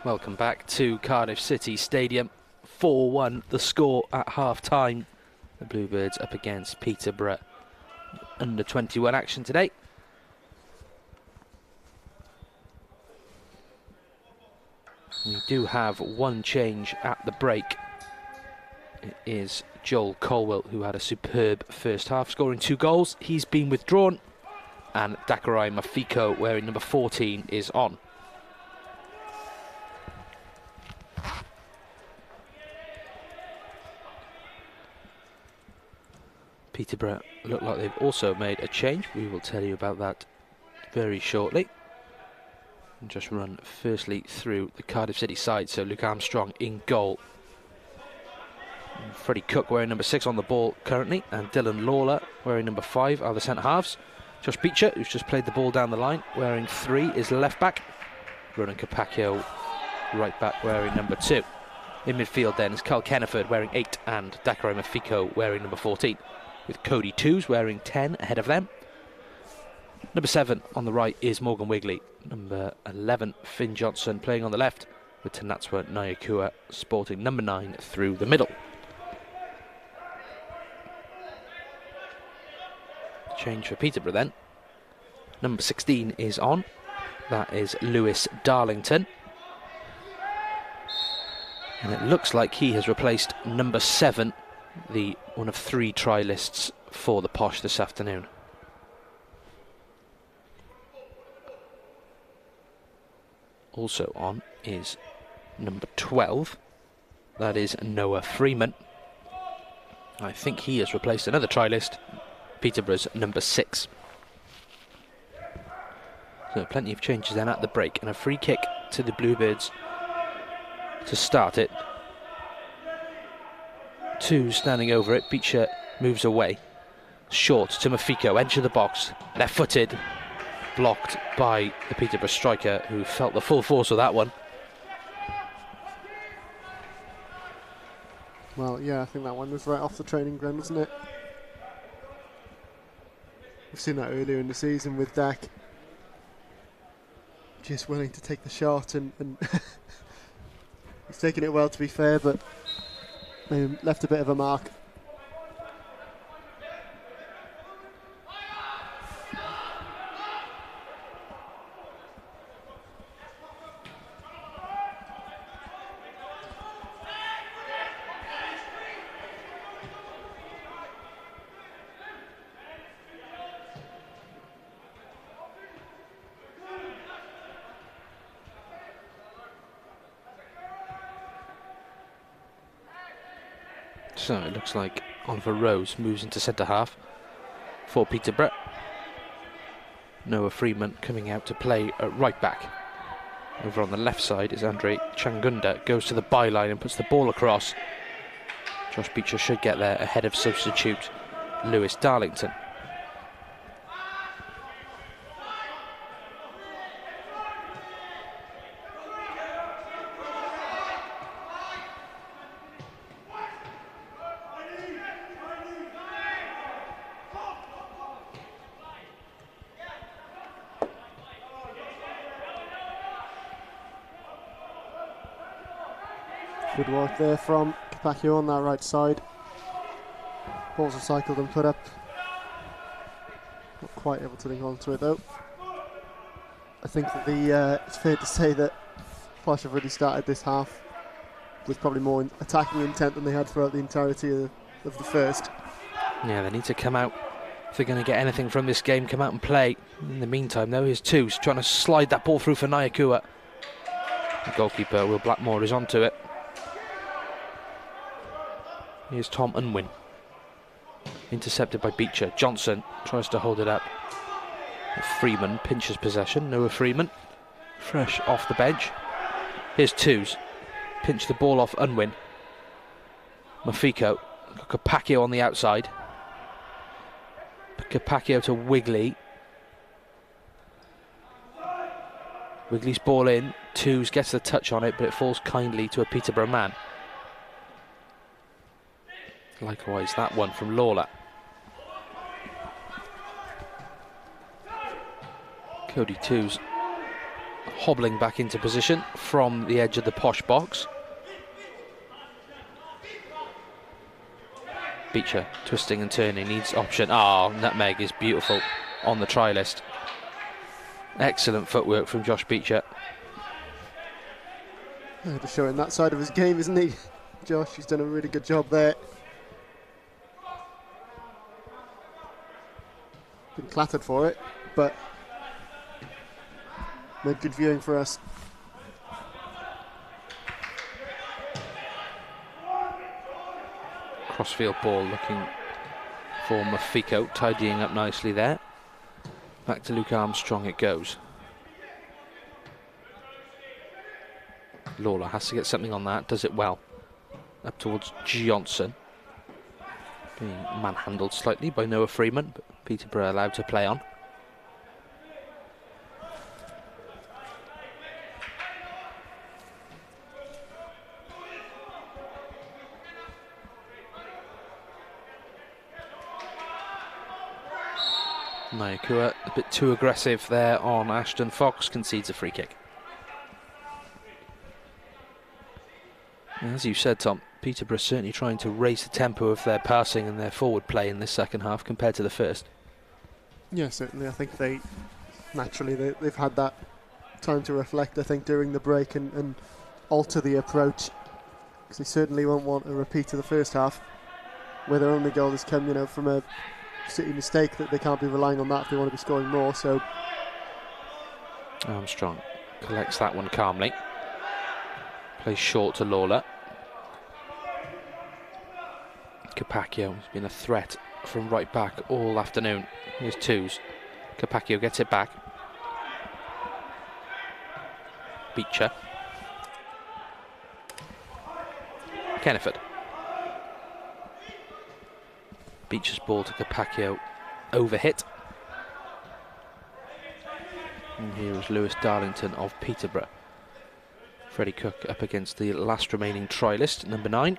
Welcome back to Cardiff City Stadium. 4-1 the score at half-time. The Bluebirds up against Peterborough. Under 21 action today. We do have one change at the break. It is Joel Colwell, who had a superb first half, scoring 2 goals. He's been withdrawn. And Dakarai Mafiko, wearing number 14, is on. Peterborough look like they've also made a change. We will tell you about that very shortly. And just run firstly through the Cardiff City side. So Luke Armstrong in goal. And Freddie Cook wearing number 6 on the ball currently. And Dylan Lawler wearing number 5 are the centre halves. Josh Beecher, who's just played the ball down the line, wearing 3 is left back. Ronan Capaccio right back wearing number 2. In midfield then is Carl Kenneford wearing 8 and Dakarai Mafiko wearing number 14. With Cody Twos wearing 10 ahead of them. Number 7 on the right is Morgan Wigley. Number 11, Finn Johnson playing on the left, with Tanatswa Nyakua sporting number 9 through the middle. Change for Peterborough then. Number 16 is on. That is Lewis Darlington. And it looks like he has replaced number 7, the one of 3 trialists for the Posh this afternoon. Also on is number 12. That is Noah Freeman. I think he has replaced another trialist, Peterborough's number 6. So plenty of changes then at the break, and a free kick to the Bluebirds to start it. 2 standing over it. Beecher moves away. Short to Mafiko, edge of the box, left-footed, blocked by the Peterborough striker, who felt the full force of that one. Well, yeah, I think that one was right off the training ground, wasn't it? We've seen that earlier in the season with Dak just willing to take the shot, and he's taken it well, to be fair, but maybe left a bit of a mark. So it looks like Oliver Rose moves into centre half for Peterborough. Noah Freeman coming out to play at right back. Over on the left side is Andre Changunda, goes to the byline and puts the ball across. Josh Beecher should get there ahead of substitute Lewis Darlington. Good work there from Capaccio on that right side. Ball's recycled and put up. Not quite able to link onto it though. I think that it's fair to say that Posh have really started this half with probably more attacking intent than they had throughout the entirety of the first. Yeah, they need to come out. If they're going to get anything from this game, come out and play. In the meantime though, here's Twos trying to slide that ball through for Nyakua. The goalkeeper, Will Blackmore, is onto it. Here's Tom Unwin. Intercepted by Beecher. Johnson tries to hold it up. Freeman pinches possession. Noah Freeman, fresh off the bench. Here's Twos. Pinch the ball off Unwin. Mafiko. Capaccio on the outside. Capaccio to Wigley. Wigley's ball in. Twos gets the touch on it, but it falls kindly to a Peterborough man. Likewise, that one from Lawler. Cody Twos hobbling back into position from the edge of the posh box. Beecher twisting and turning, needs option. Nutmeg is beautiful on the try list. Excellent footwork from Josh Beecher. Just showing that side of his game, isn't he? Josh, he's done a really good job there. Been clattered for it, but made good viewing for us. Crossfield ball looking for Mafiko, tidying up nicely there. Back to Luke Armstrong it goes. Lawler has to get something on that, does it well. Up towards Johnson. Being manhandled slightly by Noah Freeman, but Peterborough allowed to play on. Naikua a bit too aggressive there on Ashton Fox, concedes a free kick. As you said, Tom, Peterborough certainly trying to raise the tempo of their passing and their forward play in this second half compared to the first. Yeah, certainly. I think they've had that time to reflect, I think, during the break and alter the approach, because they certainly won't want a repeat of the first half, where their only goal has come, from a City mistake, that they can't be relying on that if they want to be scoring more. So Armstrong collects that one calmly. Plays short to Lawler. Capaccio has been a threat from right back all afternoon. Here's twos. Capaccio gets it back. Beecher. Kenneford. Beecher's ball to Capaccio. Overhit. And here is Lewis Darlington of Peterborough. Freddie Cook up against the last remaining try list, number 9.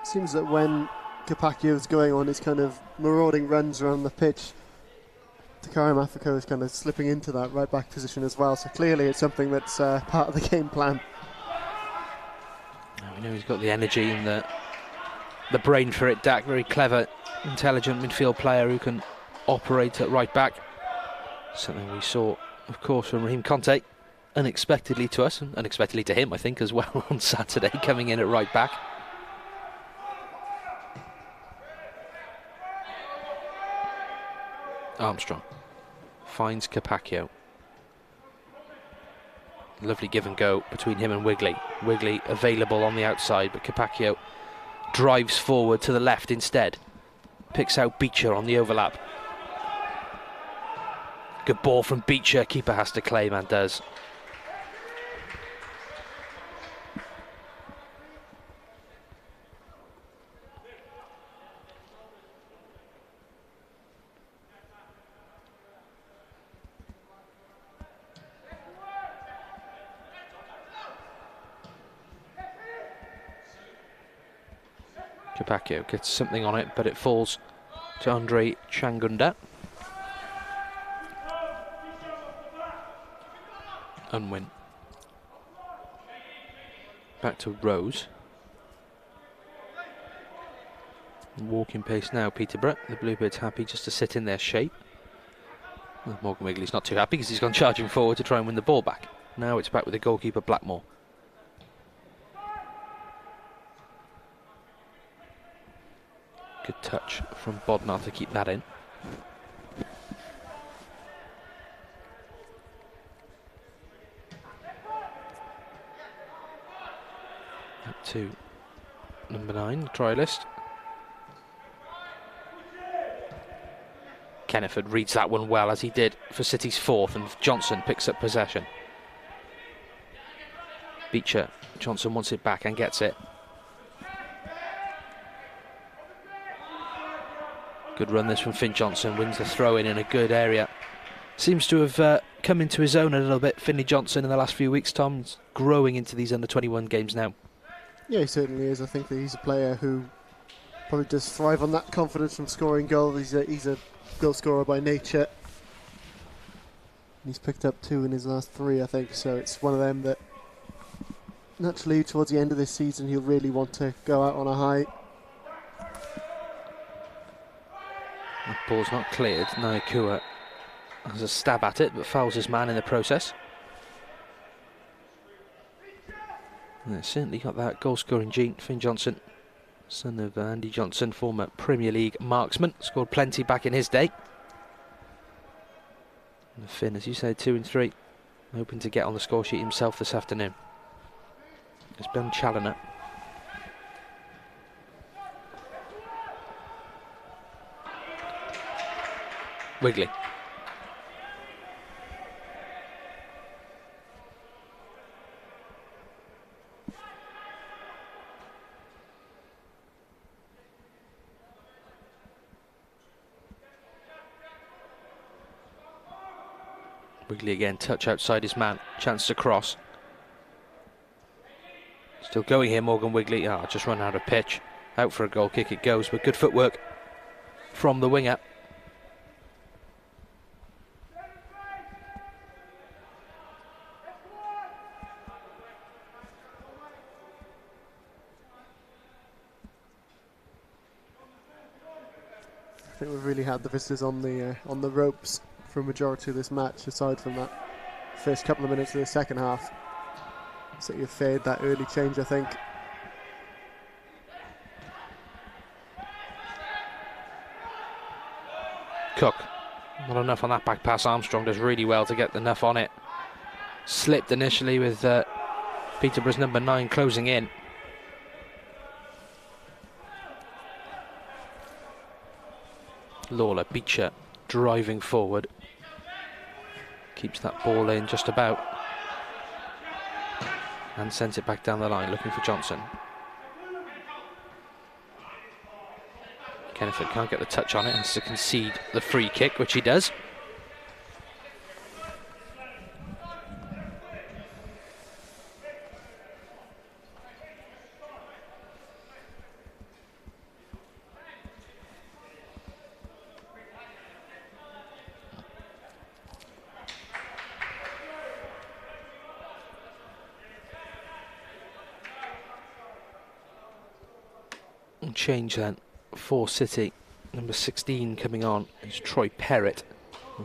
Seems that when Capaccio's going on his kind of marauding runs around the pitch, Takara Mafiko is kind of slipping into that right back position as well. So clearly it's something that's part of the game plan. We know he's got the energy and the brain for it. Dak, very clever, intelligent midfield player who can operate at right back. Something we saw, of course, from Raheem Conte, unexpectedly to us, and unexpectedly to him, I think, as well, on Saturday, coming in at right back. Armstrong finds Capaccio. Lovely give and go between him and Wigley. Wigley available on the outside, but Capaccio drives forward to the left instead. Picks out Beecher on the overlap. Good ball from Beecher. Keeper has to claim and does. Capaccio gets something on it, but it falls to Andre Changunda. Unwin. Back to Rose. Walking pace now, Peterborough. The Bluebirds happy just to sit in their shape. Well, Morgan Wigley's not too happy because he's gone charging forward to try and win the ball back. Now it's back with the goalkeeper, Blackmore. Good touch from Bodnar to keep that in. Up to number 9, the try list. Kenneford reads that one well, as he did for City's 4th, and Johnson picks up possession. Beecher, Johnson wants it back and gets it. Good run this from Finn Johnson, wins the throw in a good area. Seems to have come into his own a little bit, Finley Johnson, in the last few weeks, Tom. He's growing into these under-21 games now. Yeah, he certainly is. I think that he's a player who probably does thrive on that confidence from scoring goals. He's a goal scorer by nature. He's picked up 2 in his last 3, I think, so it's one of them that naturally towards the end of this season he'll really want to go out on a high. That ball's not cleared. Naikua has a stab at it, but fouls his man in the process. And it's certainly got that goal-scoring gene. Finn Johnson, son of Andy Johnson, former Premier League marksman, scored plenty back in his day. And Finn, as you say, 2 and 3, hoping to get on the score sheet himself this afternoon. It's Ben Challoner. Wigley. Wigley again, touch outside his man, chance to cross. Still going here, Morgan Wigley. Just run out of pitch. Out for a goal kick it goes, but good footwork from the winger. I think we've really had the visitors on the ropes for a majority of this match, aside from that first couple of minutes of the second half. So you've fared that early change, I think. Cook, not enough on that back pass. Armstrong does really well to get enough on it. Slipped initially with Peterborough's number 9 closing in. Lawler, Beecher driving forward. Keeps that ball in just about. And sends it back down the line, looking for Johnson. Kenneford can't get the touch on it, has to concede the free kick, which he does. Change then for City. Number 16 coming on is Troy Perrott.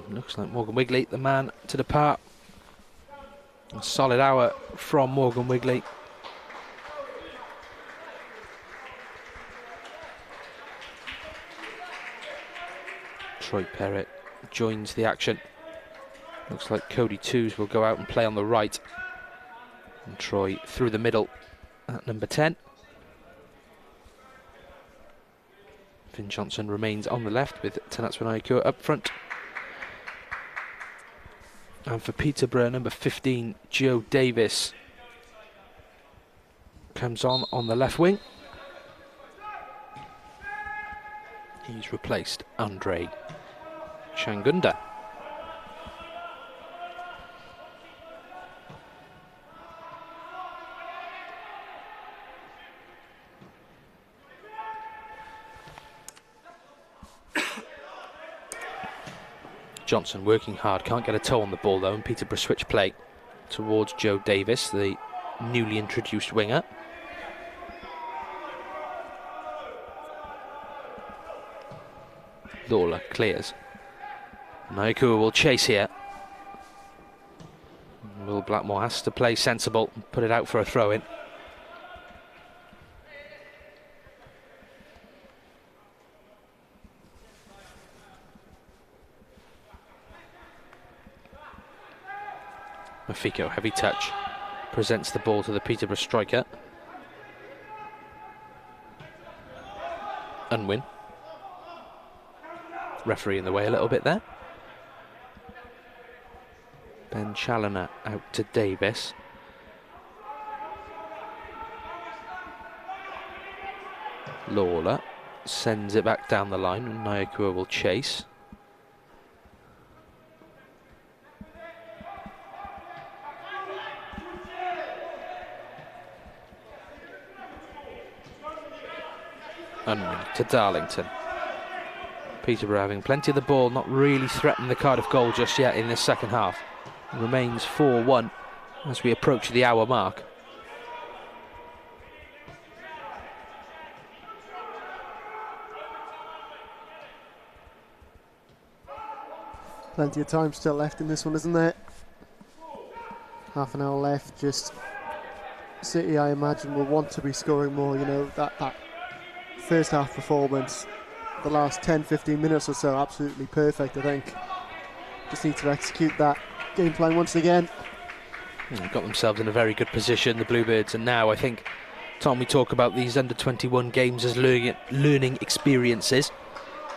Looks like Morgan Wigley, the man to depart. A solid hour from Morgan Wigley. Troy Perrott joins the action. Looks like Cody Twos will go out and play on the right. And Troy through the middle at number 10. Finn Johnson remains on the left with Tanatswa Naikua up front. And for Peterborough, number 15, Joe Davis comes on the left wing. He's replaced Andre Changunda. Johnson working hard, can't get a toe on the ball though, and Peterborough switch play towards Joe Davis, the newly introduced winger. Lawler clears. Naikua will chase here. Will Blackmore has to play sensible and put it out for a throw-in. Mafiko, heavy touch, presents the ball to the Peterborough striker. Unwin. Referee in the way a little bit there. Ben Challoner out to Davis. Lawler sends it back down the line and Naikua will chase. Unwin to Darlington. Peterborough having plenty of the ball, not really threatening the Cardiff goal just yet in this second half. It remains 4-1 as we approach the hour mark. Plenty of time still left in this one, isn't there? Half an hour left. Just City, I imagine, will want to be scoring more. You know, that first half performance, the last 10-15 minutes or so, absolutely perfect, I think. Just need to execute that game plan once again. Got themselves in a very good position, the Bluebirds, and now I think, Tom, we talk about these under-21 games as learning experiences.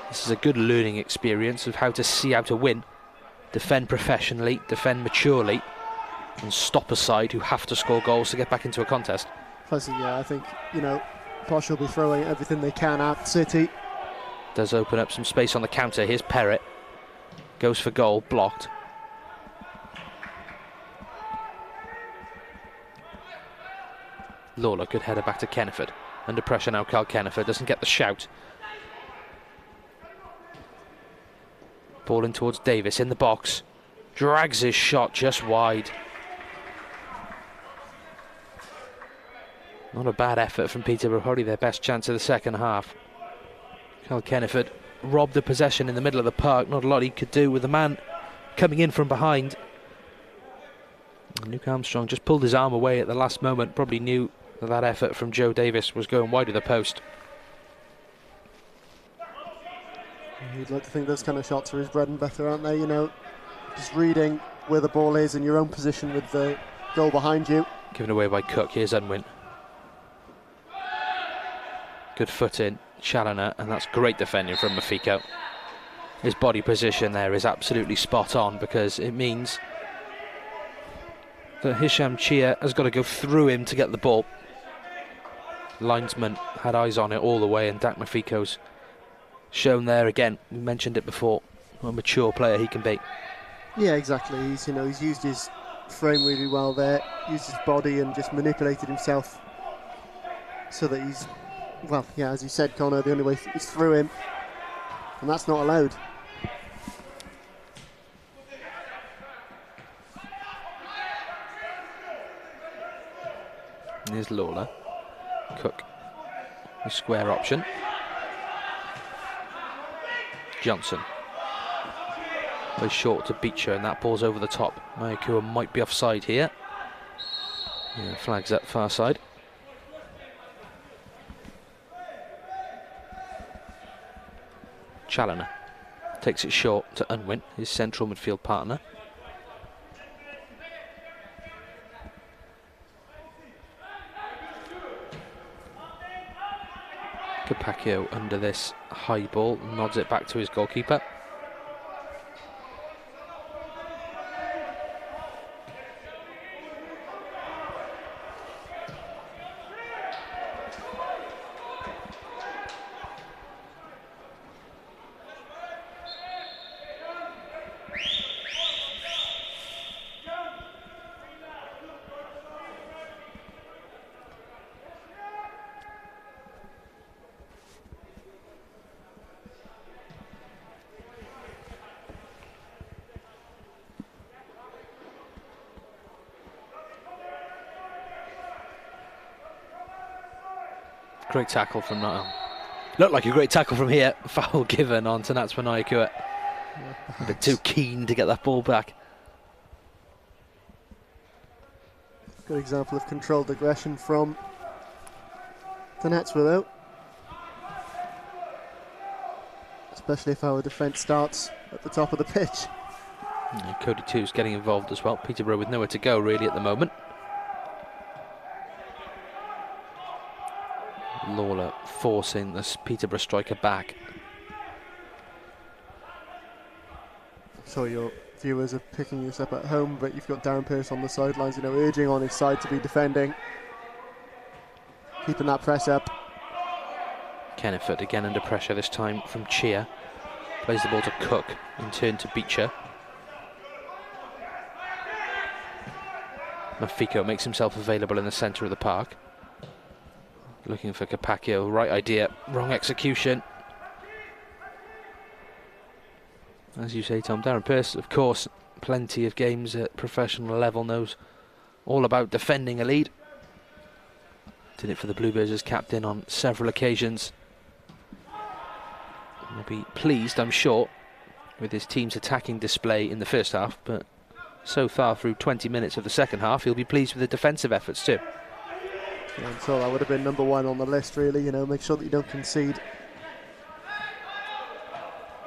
This is a good learning experience of how to see how to win, defend professionally, defend maturely, and stop a side who have to score goals to get back into a contest. Plus, yeah, I think, you know, Posh will be throwing everything they can at City. Does open up some space on the counter. Here's Perrett. Goes for goal, blocked. Lawler, good header back to Kenneford. Under pressure now, Carl Kenneford doesn't get the shout. Ball in towards Davis in the box. Drags his shot just wide. Not a bad effort from Peterborough, probably their best chance of the second half. Carl Kenneford robbed the possession in the middle of the park. Not a lot he could do with the man coming in from behind. And Luke Armstrong just pulled his arm away at the last moment. Probably knew that that effort from Joe Davis was going wide of the post. You'd like to think those kind of shots are his bread and butter, aren't they? You know, just reading where the ball is in your own position with the goal behind you. Given away by Cook. Here's Unwin. Good foot in, Challoner, and that's great defending from Mafiko. His body position there is absolutely spot on, because it means that Hisham Chia has got to go through him to get the ball. Linesman had eyes on it all the way, and Dak Mafiko's shown there again. We mentioned it before, what a mature player he can be. Yeah, exactly. He's used his frame really well there, used his body and just manipulated himself so that he's, well, yeah, as you said, Connor, the only way is through him, and that's not allowed. And here's Lawler. Cook. The square option. Johnson. Very short to Beecher, and that ball's over the top. Mayakua might be offside here. Yeah, flags up far side. Challoner takes it short to Unwin, his central midfield partner. Capaccio under this high ball, nods it back to his goalkeeper. Great tackle from now. Looked like a great tackle from here. Foul given on to Natsman Mayakua. A bit too keen to get that ball back. Good example of controlled aggression from the Natsman though. Especially if our defence starts at the top of the pitch. Yeah, Cody 2's getting involved as well. Peterborough with nowhere to go really at the moment. Lawler forcing this Peterborough striker back. So your viewers are picking this up at home, but you've got Darren Pearce on the sidelines, you know, urging on his side to be defending, keeping that press up. Kenneford again under pressure, this time from Chia. Plays the ball to Cook, in turn to Beecher. Mafiko makes himself available in the centre of the park. Looking for Capaccio, right idea, wrong execution. As you say, Tom, Darren Pearce, of course, plenty of games at professional level, knows all about defending a lead. Did it for the Bluebirds as captain on several occasions. He'll be pleased, I'm sure, with his team's attacking display in the first half, but so far through 20 minutes of the second half, he'll be pleased with the defensive efforts too. Yeah, and so that would have been number one on the list, really. You know, make sure that you don't concede.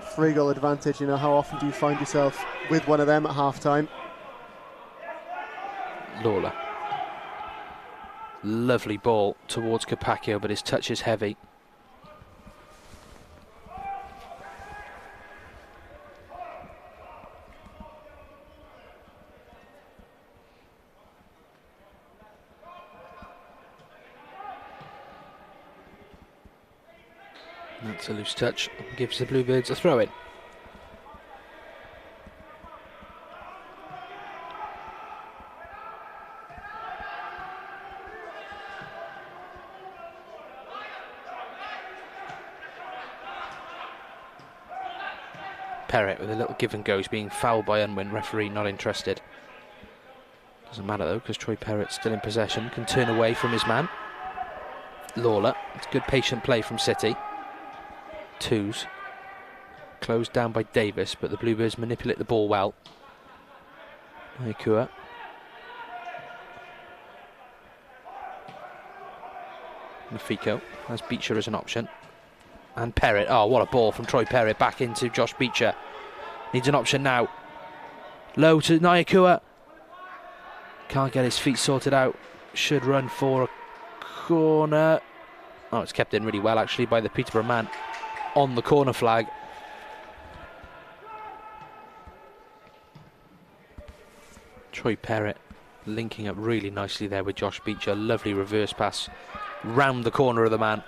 3-goal advantage. You know, how often do you find yourself with one of them at half-time? Lawler. Lovely ball towards Capaccio, but his touch is heavy. That's a loose touch, gives the Bluebirds a throw-in. Perrett with a little give and go. He's being fouled by Unwin. Referee not interested. Doesn't matter though, because Troy Perrett still in possession. Can turn away from his man. Lawler. It's good patient play from City. Twos. Closed down by Davis, but the Bluebirds manipulate the ball well. Naikua. Mafiko has Beecher as an option. And Perrett, oh what a ball from Troy Perrett back into Josh Beecher. Needs an option now. Low to Naikua. Can't get his feet sorted out. Should run for a corner. Oh, it's kept in really well actually by the Peterborough man on the corner flag. Troy Perrett linking up really nicely there with Josh Beecher. Lovely reverse pass round the corner of the man.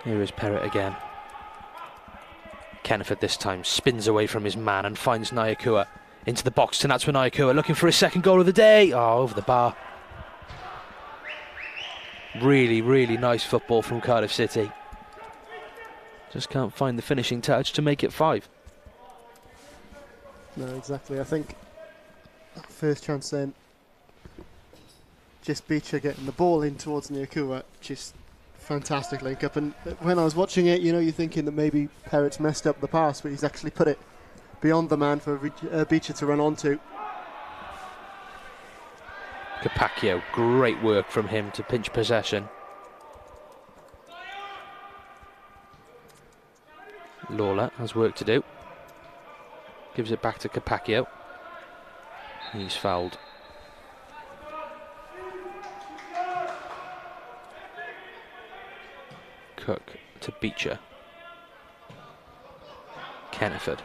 Here is Perrett again. Kenneford this time spins away from his man and finds Naikua into the box. And that's for Naikua looking for his second goal of the day. Oh, over the bar. Really, really nice football from Cardiff City. Just can't find the finishing touch to make it 5. No, exactly. I think first chance then, just Beecher getting the ball in towards Naikua, just fantastic link up. And when I was watching it, you know, you're thinking that maybe Perrett's messed up the pass, but he's actually put it beyond the man for Beecher to run onto. Capaccio, great work from him to pinch possession. Lawler has work to do. Gives it back to Capaccio. He's fouled. Cook to Beecher. Kenneford.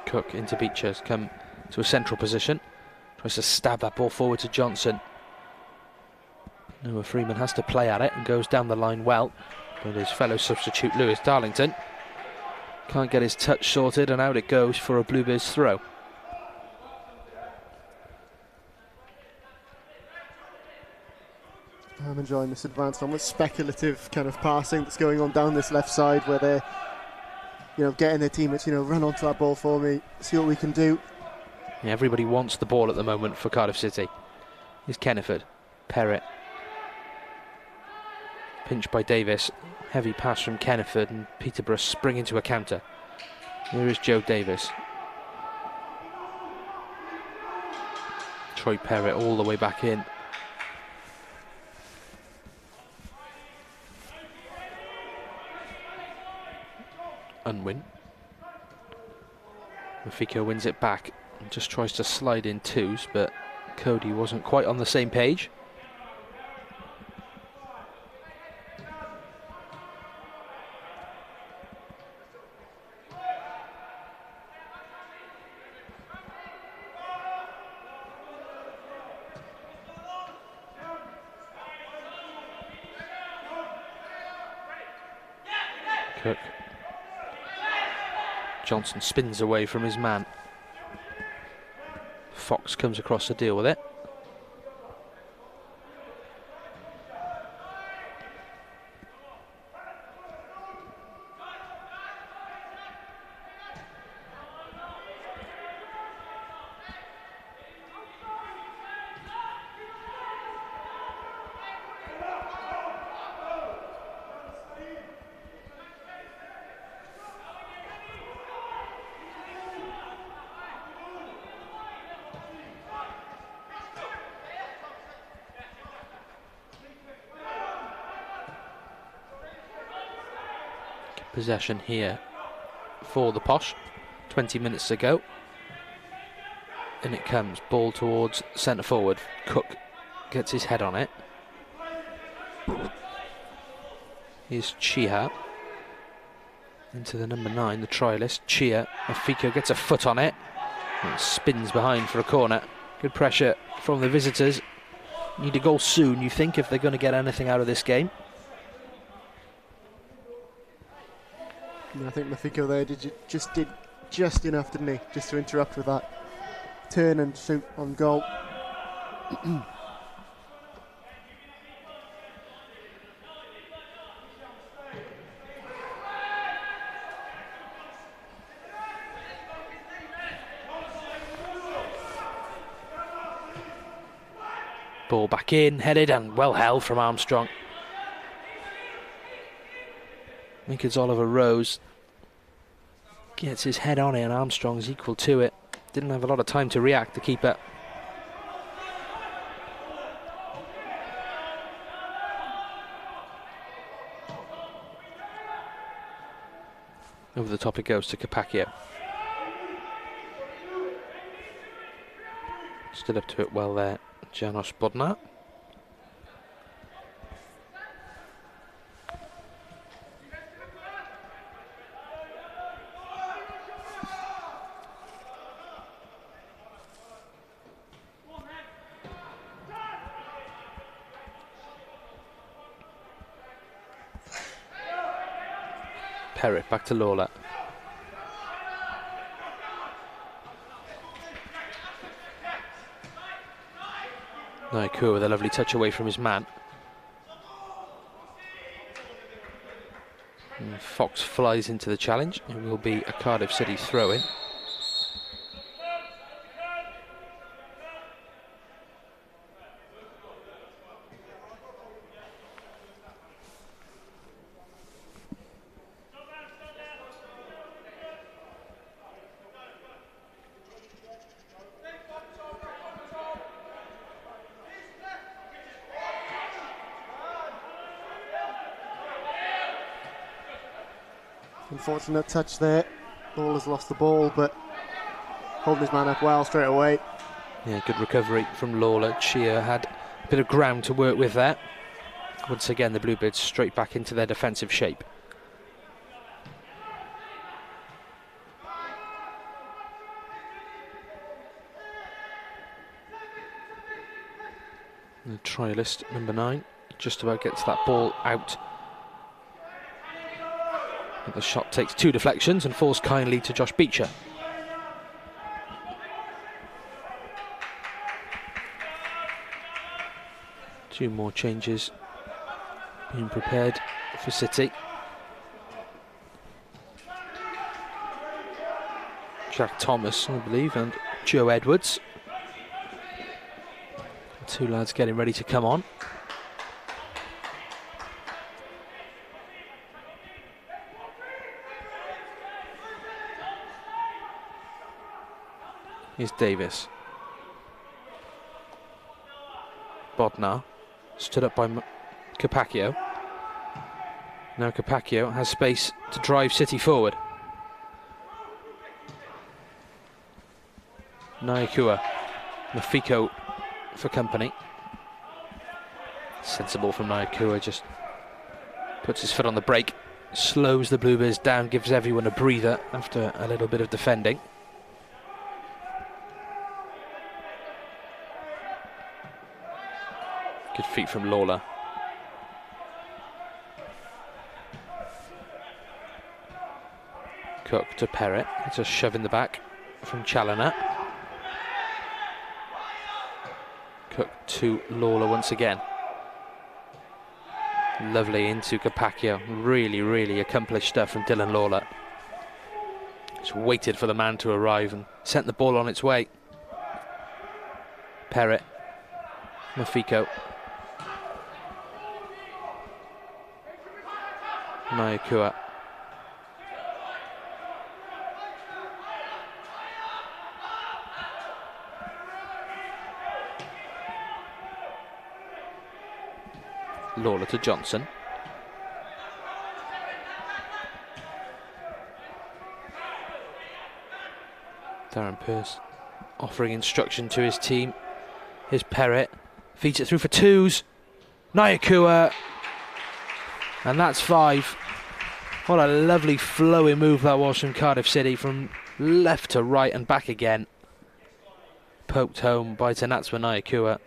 Cook into Beecher, has come to a central position. Tries to stab that ball forward to Johnson. Noah Freeman has to play at it and goes down the line well. But his fellow substitute Lewis Darlington can't get his touch sorted, and out it goes for a Bluebirds throw. I'm enjoying this advanced, almost speculative kind of passing that's going on down this left side, where they're, you know, getting their teammates, you know, run onto that ball for me, see what we can do. Yeah, everybody wants the ball at the moment for Cardiff City. Here's Kenneford. Perrett. Pinched by Davis. Heavy pass from Kenneford, and Peterborough spring into a counter. Here is Joe Davis. Troy Perrett all the way back in. Unwin. Mafiko wins it back and just tries to slide in twos, but Cody wasn't quite on the same page. Cook. Johnson spins away from his man. Fox comes across to deal with it. Possession here for the Posh. 20 minutes to go. And it comes. Ball towards centre forward. Cook gets his head on it. Here's Chia. Into the number 9, the trialist. Chia. Afiko gets a foot on it. And spins behind for a corner. Good pressure from the visitors. Need a goal soon, you think, if they're going to get anything out of this game. I think Mafiko there did just enough, didn't he? Just to interrupt with that turn and shoot on goal. Ball back in, headed and well held from Armstrong. I think it's Oliver Rose. Gets his head on it and Armstrong's equal to it. Didn't have a lot of time to react, the keeper. Over the top it goes to Capaccio. Stood up to it well there, Janos Bodnar. Perrett back to Lawler. Naikua with a lovely touch away from his man. And Fox flies into the challenge. It will be a Cardiff City throw-in. Unfortunate touch there. Lawler's lost the ball, but holding his man up well straight away. Yeah, good recovery from Lawler. Chia had a bit of ground to work with there. Once again, the Bluebirds straight back into their defensive shape. The trialist, number 9, just about gets that ball out. But the shot takes 2 deflections and falls kindly to Josh Beecher. Two more changes being prepared for City. Jack Thomas, I believe, and Joe Edwards. The 2 lads getting ready to come on. Here's Davis. Bodnar stood up by Capaccio. Now Capaccio has space to drive City forward. Naikua. Mafiko for company. Sensible from Naikua, just puts his foot on the brake, slows the Bluebirds down, gives everyone a breather after a little bit of defending. Good feet from Lawler. Cook to Perrett. It's a shove in the back from Challoner. Cook to Lawler once again. Lovely into Capaccio. Really, really accomplished stuff from Dylan Lawler. Just waited for the man to arrive and sent the ball on its way. Perrett. Mafiko. Mayakua. Lawler to Johnson. Darren Pearce offering instruction to his team. Here's Perrett. Feeds it through for twos. Nyakua. And that's 5. What a lovely flowing move that was from Cardiff City, from left to right and back again. Poked home by Tanatswa Nyakua.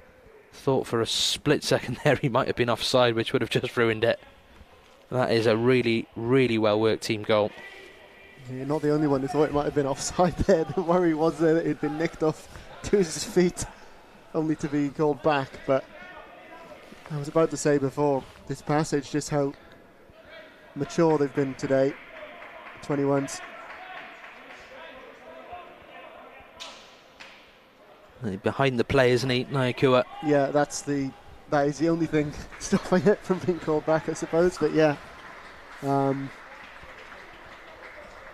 Thought for a split second there he might have been offside, which would have just ruined it. That is a really, really well worked team goal. You're not the only one who thought it might have been offside there. The worry was that it had been nicked off to his feet, only to be called back. But I was about to say before this passage just how mature they've been today, 21s. Behind the play, isn't he, Nyakua? Yeah, that is the only thing stopping it from being called back, I suppose. But yeah,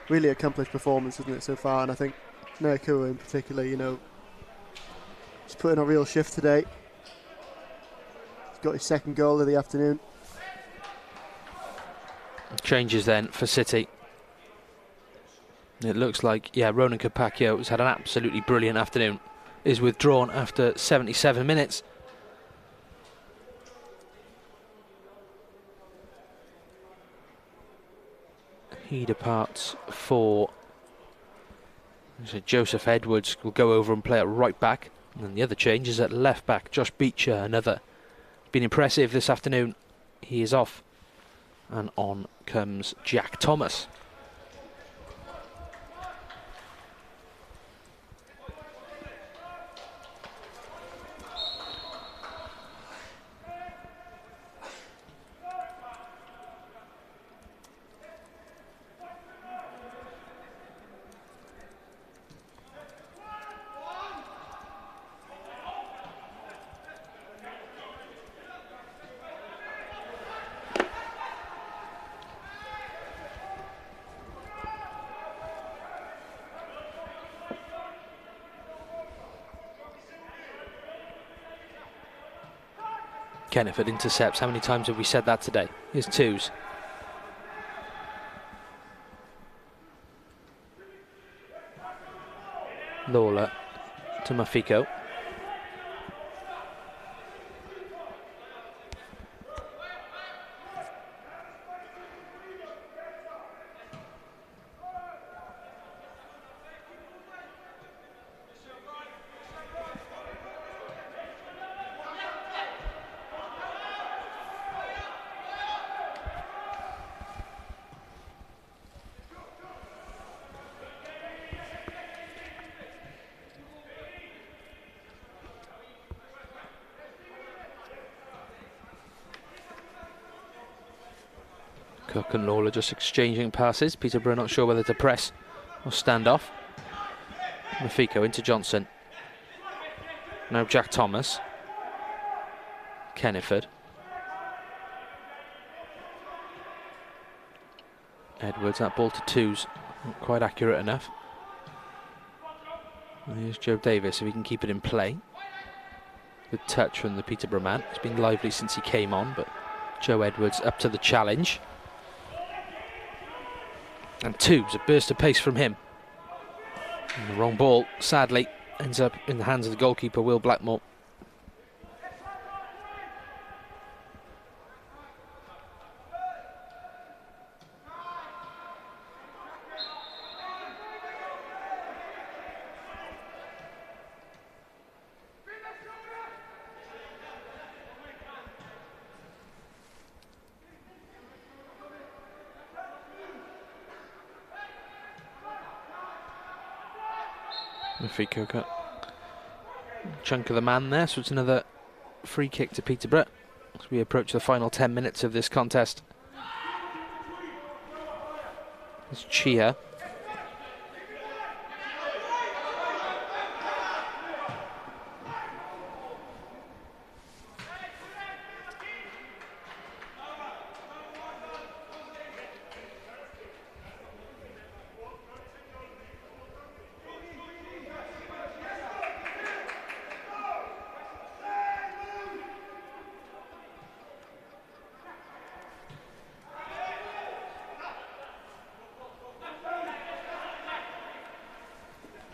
really accomplished performance, isn't it, so far? And I think Nyakua in particular, you know, he's put in a real shift today. He's got his second goal of the afternoon. Changes then for City. It looks like, yeah, Ronan Capaccio has had an absolutely brilliant afternoon. Is withdrawn after 77 minutes. He departs for... So Joseph Edwards will go over and play at right back. And then the other change is at left back. Josh Beecher, another. Been impressive this afternoon. He is off. And on comes Jack Thomas. Kenneford intercepts. How many times have we said that today? Here's twos. Lawler to Mafiko. Cook and Lawler just exchanging passes. Peterborough not sure whether to press or stand off. Mafiko into Johnson. Now Jack Thomas. Kenneford. Edwards, that ball to twos. Not quite accurate enough. And here's Joe Davis, if he can keep it in play. Good touch from the Peterborough man. It's been lively since he came on, but Joe Edwards up to the challenge. And twos, a burst of pace from him. And the wrong ball, sadly, ends up in the hands of the goalkeeper, Will Blackmore. Mafiko got a chunk of the man there, so it's another free kick to Peterborough as we approach the final 10 minutes of this contest. It's Chia.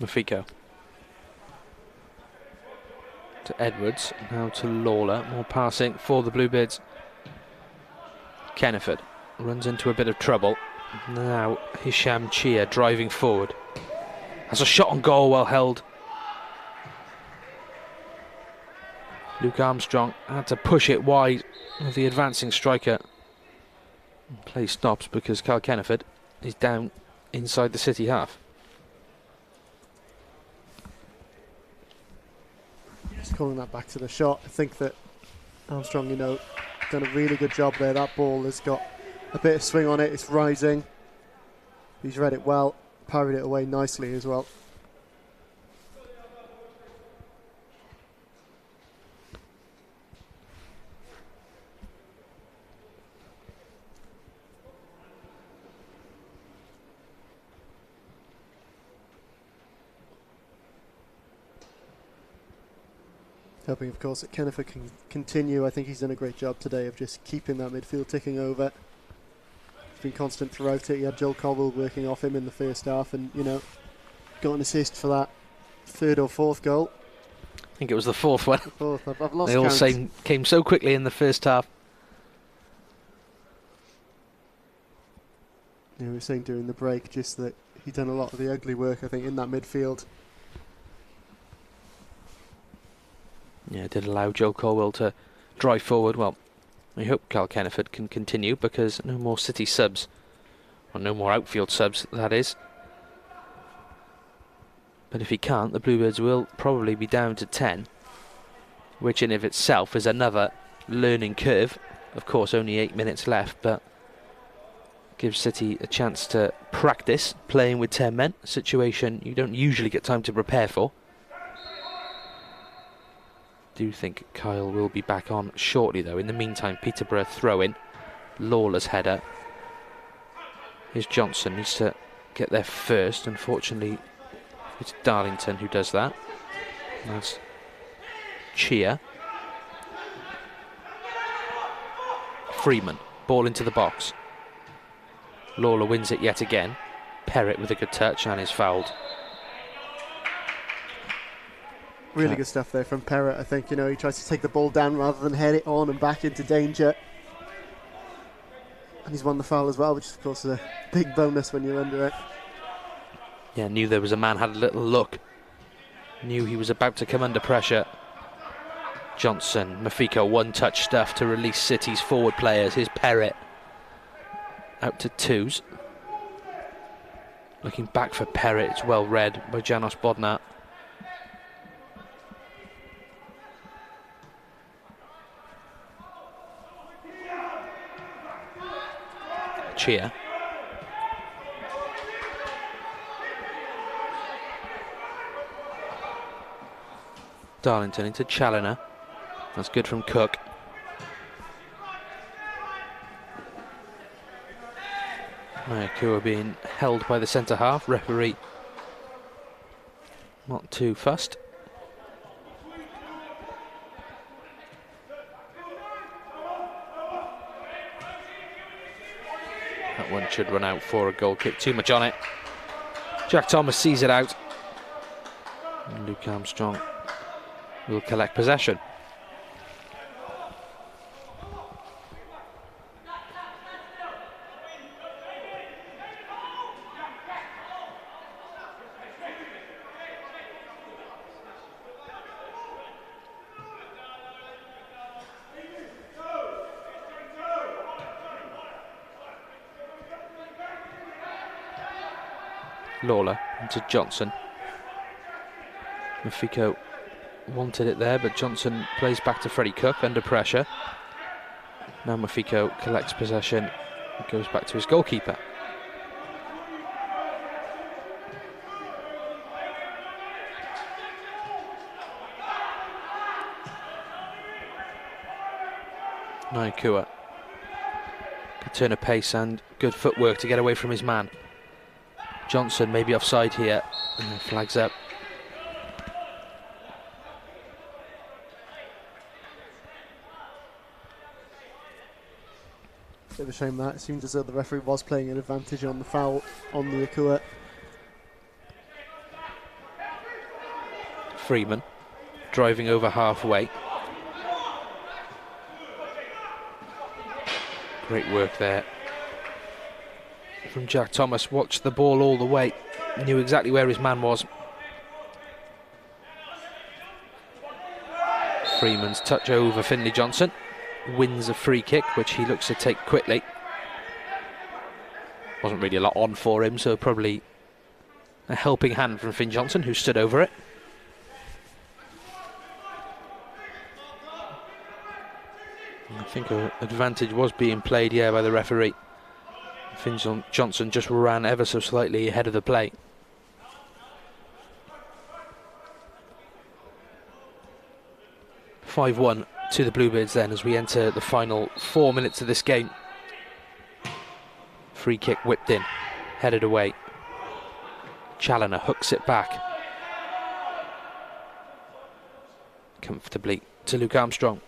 Mafiko to Edwards, now to Lawler, more passing for the Bluebirds. Kenneford runs into a bit of trouble. Now Hisham Chia driving forward. Has a shot on goal, well held. Luke Armstrong had to push it wide of the advancing striker. Play stops because Carl Kenneford is down inside the City half. Just calling that back to the shot. I think that Armstrong, done a really good job there. That ball has got a bit of swing on it. It's rising. He's read it well, parried it away nicely as well. Hoping, of course, that Kenneford can continue. I think he's done a great job today of just keeping that midfield ticking over. He's been constant throughout it. He had Joel Caldwell working off him in the first half and, got an assist for that third or fourth goal. I think it was the fourth one. Fourth. I've lost They all count. came so quickly in the first half. We were saying during the break just that he'd done a lot of the ugly work, I think, in that midfield. Yeah, it did allow Joe Colwell to drive forward. Well, I hope Carl Kenneford can continue because no more City subs. Or no more outfield subs, that is. But if he can't, the Bluebirds will probably be down to 10. Which in of itself is another learning curve. Of course, only 8 minutes left, but gives City a chance to practice playing with 10 men. A situation you don't usually get time to prepare for. Do think Kyle will be back on shortly though. In the meantime, Peterborough throw in. Lawler's header. Here's Johnson, needs to get there first. Unfortunately, it's Darlington who does that. That's Chia. Freeman, ball into the box. Lawler wins it yet again. Perrett with a good touch and is fouled. Really good stuff there from Perrett. I think, he tries to take the ball down rather than head it on and back into danger. And he's won the foul as well, which is, of course, a big bonus when you're under it. Yeah, knew there was a man, had a little look. Knew he was about to come under pressure. Johnson, Mafiko, one-touch stuff to release City's forward players. Here's Perrett. Out to twos. Looking back for Perrett, it's well read by Janos Bodnar. Chia. Darlington into Challoner. That's good from Cook. Mayakua being held by the centre half. Referee not too fussed. That one should run out for a goal kick. Too much on it. Jack Thomas sees it out. And Luke Armstrong will collect possession. Lawler into Johnson. Mafiko wanted it there, but Johnson plays back to Freddie Cook under pressure. Now Mafiko collects possession and goes back to his goalkeeper. Naikua. Good turn of pace and good footwork to get away from his man. Johnson maybe offside here, and flags up. Bit of a shame that. It seemed as though the referee was playing an advantage on the foul on the Akua. Freeman driving over halfway. Great work there from Jack Thomas. Watched the ball all the way, knew exactly where his man was. Freeman's touch over Finlay Johnson, wins a free kick which he looks to take quickly. Wasn't really a lot on for him, so probably a helping hand from Finn Johnson, who stood over it. I think an advantage was being played here by the referee. Finn Johnson just ran ever so slightly ahead of the play. (5-1) to the Bluebirds then as we enter the final 4 minutes of this game. Free kick whipped in, headed away. Challoner hooks it back comfortably to Luke Armstrong.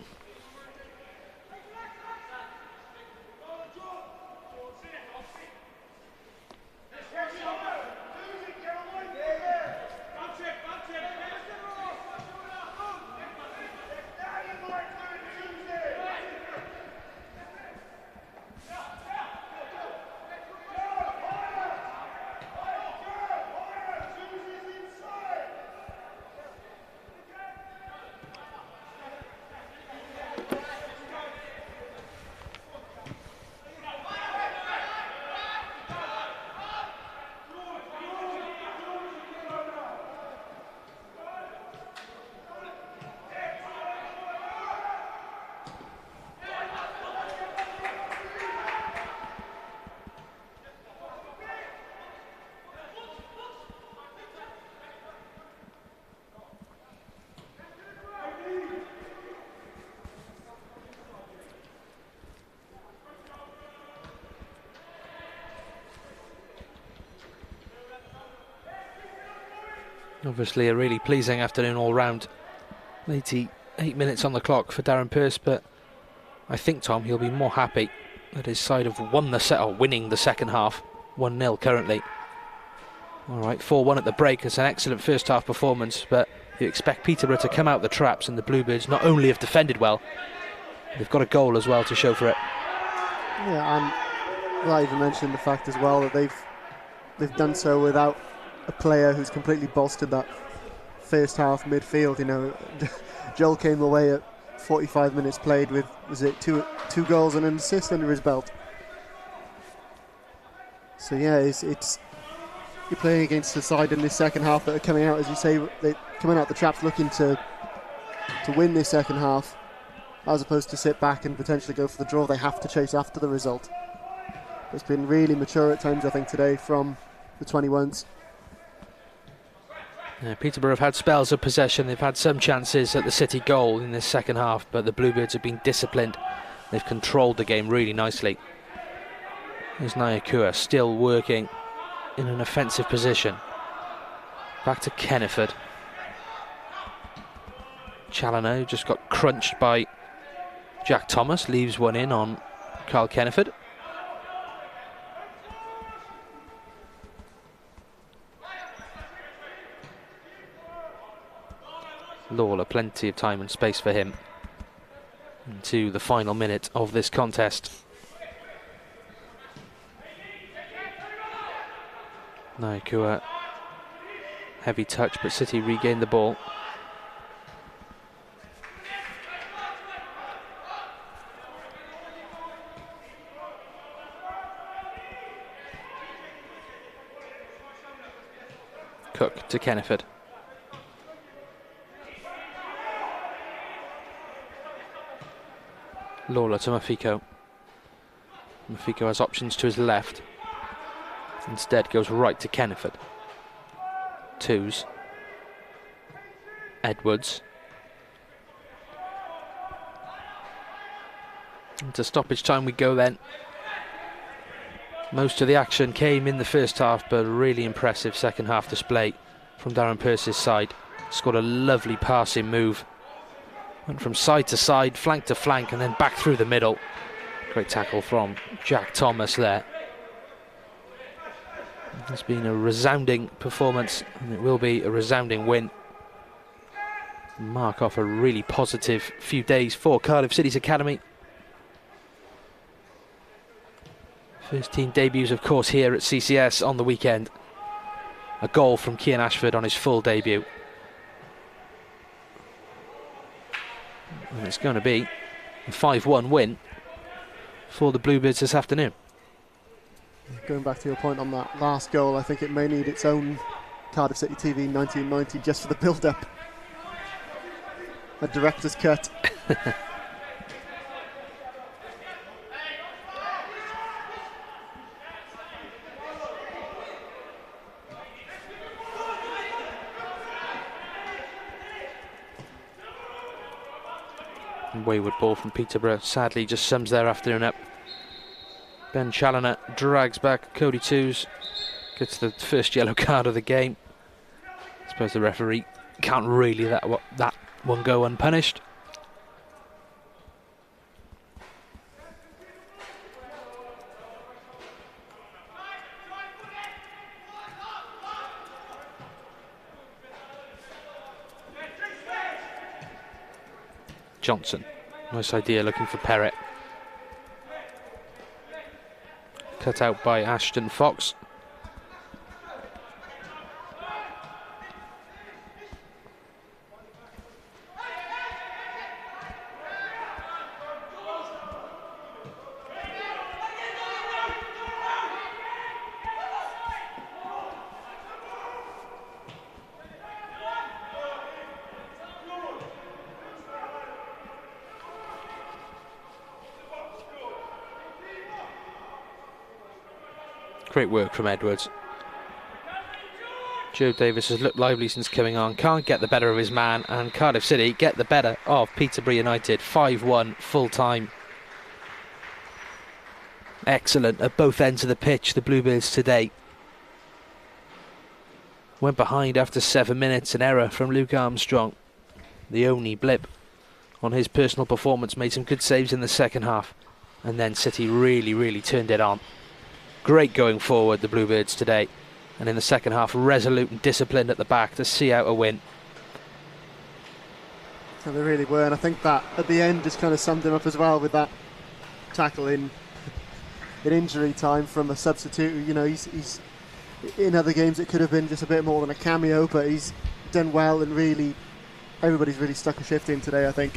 Obviously a really pleasing afternoon all round. 88 minutes on the clock for Darren Pearce, but I think, Tom, he'll be more happy that his side have won the set, or winning the second half. 1-0 currently. Alright, 4-1 at the break. It's an excellent first half performance, but you expect Peterborough to come out the traps, and the Bluebirds not only have defended well, they've got a goal as well to show for it. Yeah, and I even mentioned the fact as well that they've done so without a player who's completely bolstered that first half midfield. You know, Joel came away at 45 minutes played with, was it two goals and an assist under his belt. So yeah, it's you're playing against the side in this second half that are coming out, as you say, they're coming out the traps looking to win this second half, as opposed to sit back and potentially go for the draw. They have to chase after the result. It's been really mature at times, I think, today from the 21s. Yeah, Peterborough have had spells of possession. They've had some chances at the City goal in this second half, but the Bluebirds have been disciplined. They've controlled the game really nicely. There's Naikua still working in an offensive position. Back to Kenneford. Challoner, who just got crunched by Jack Thomas, leaves one in on Carl Kenneford. Lawler, plenty of time and space for him into the final minute of this contest. Naikua, heavy touch, but City regained the ball. Cook to Kenneford. Lawler to Mafiko. Mafiko has options to his left. Instead goes right to Kenneford. Twos. Edwards. Into stoppage time we go then. Most of the action came in the first half, but a really impressive second half display from Darren Pearce's side. Scored a lovely passing move. Went from side to side, flank to flank, and then back through the middle. Great tackle from Jack Thomas there. It's been a resounding performance, and it will be a resounding win. Mark off a really positive few days for Cardiff City's academy. First team debuts, of course, here at CCS on the weekend. A goal from Cian Ashford on his full debut. And it's going to be a 5-1 win for the Bluebirds this afternoon. Going back to your point on that last goal, I think it may need its own Cardiff City TV 1990 just for the build-up. A director's cut. Wayward ball from Peterborough sadly just sums their afternoon up. Ben Challoner drags back Cody Twos, gets the first yellow card of the game. I suppose the referee can't really let that one go unpunished. Johnson, nice idea, looking for Perrett. Cut out by Ashton Fox. Great work from Edwards. Joe Davis has looked lively since coming on. Can't get the better of his man, and Cardiff City get the better of Peterborough United. 5-1 full time. Excellent at both ends of the pitch, the Bluebirds today. Went behind after 7 minutes, an error from Luke Armstrong. The only blip on his personal performance, made some good saves in the second half, and then City really turned it on. Great going forward, the Bluebirds today, and in the second half resolute and disciplined at the back to see out a win. And they really were, and I think that at the end just kind of summed him up as well with that tackle in injury time from a substitute. You know, he's in other games it could have been just a bit more than a cameo, but he's done well, and really everybody's really stuck a shift in today, I think.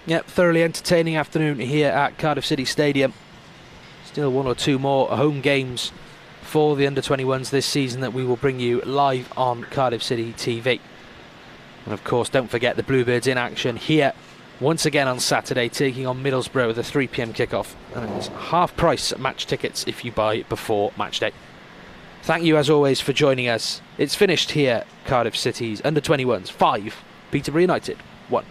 Yep, thoroughly entertaining afternoon here at Cardiff City Stadium. Still one or two more home games for the under-21s this season that we will bring you live on Cardiff City TV. And of course, don't forget the Bluebirds in action here once again on Saturday, taking on Middlesbrough with a 3 PM kickoff. And it's half price match tickets if you buy before match day. Thank you as always for joining us. It's finished here, Cardiff City's under-21s 5, Peterborough United 1.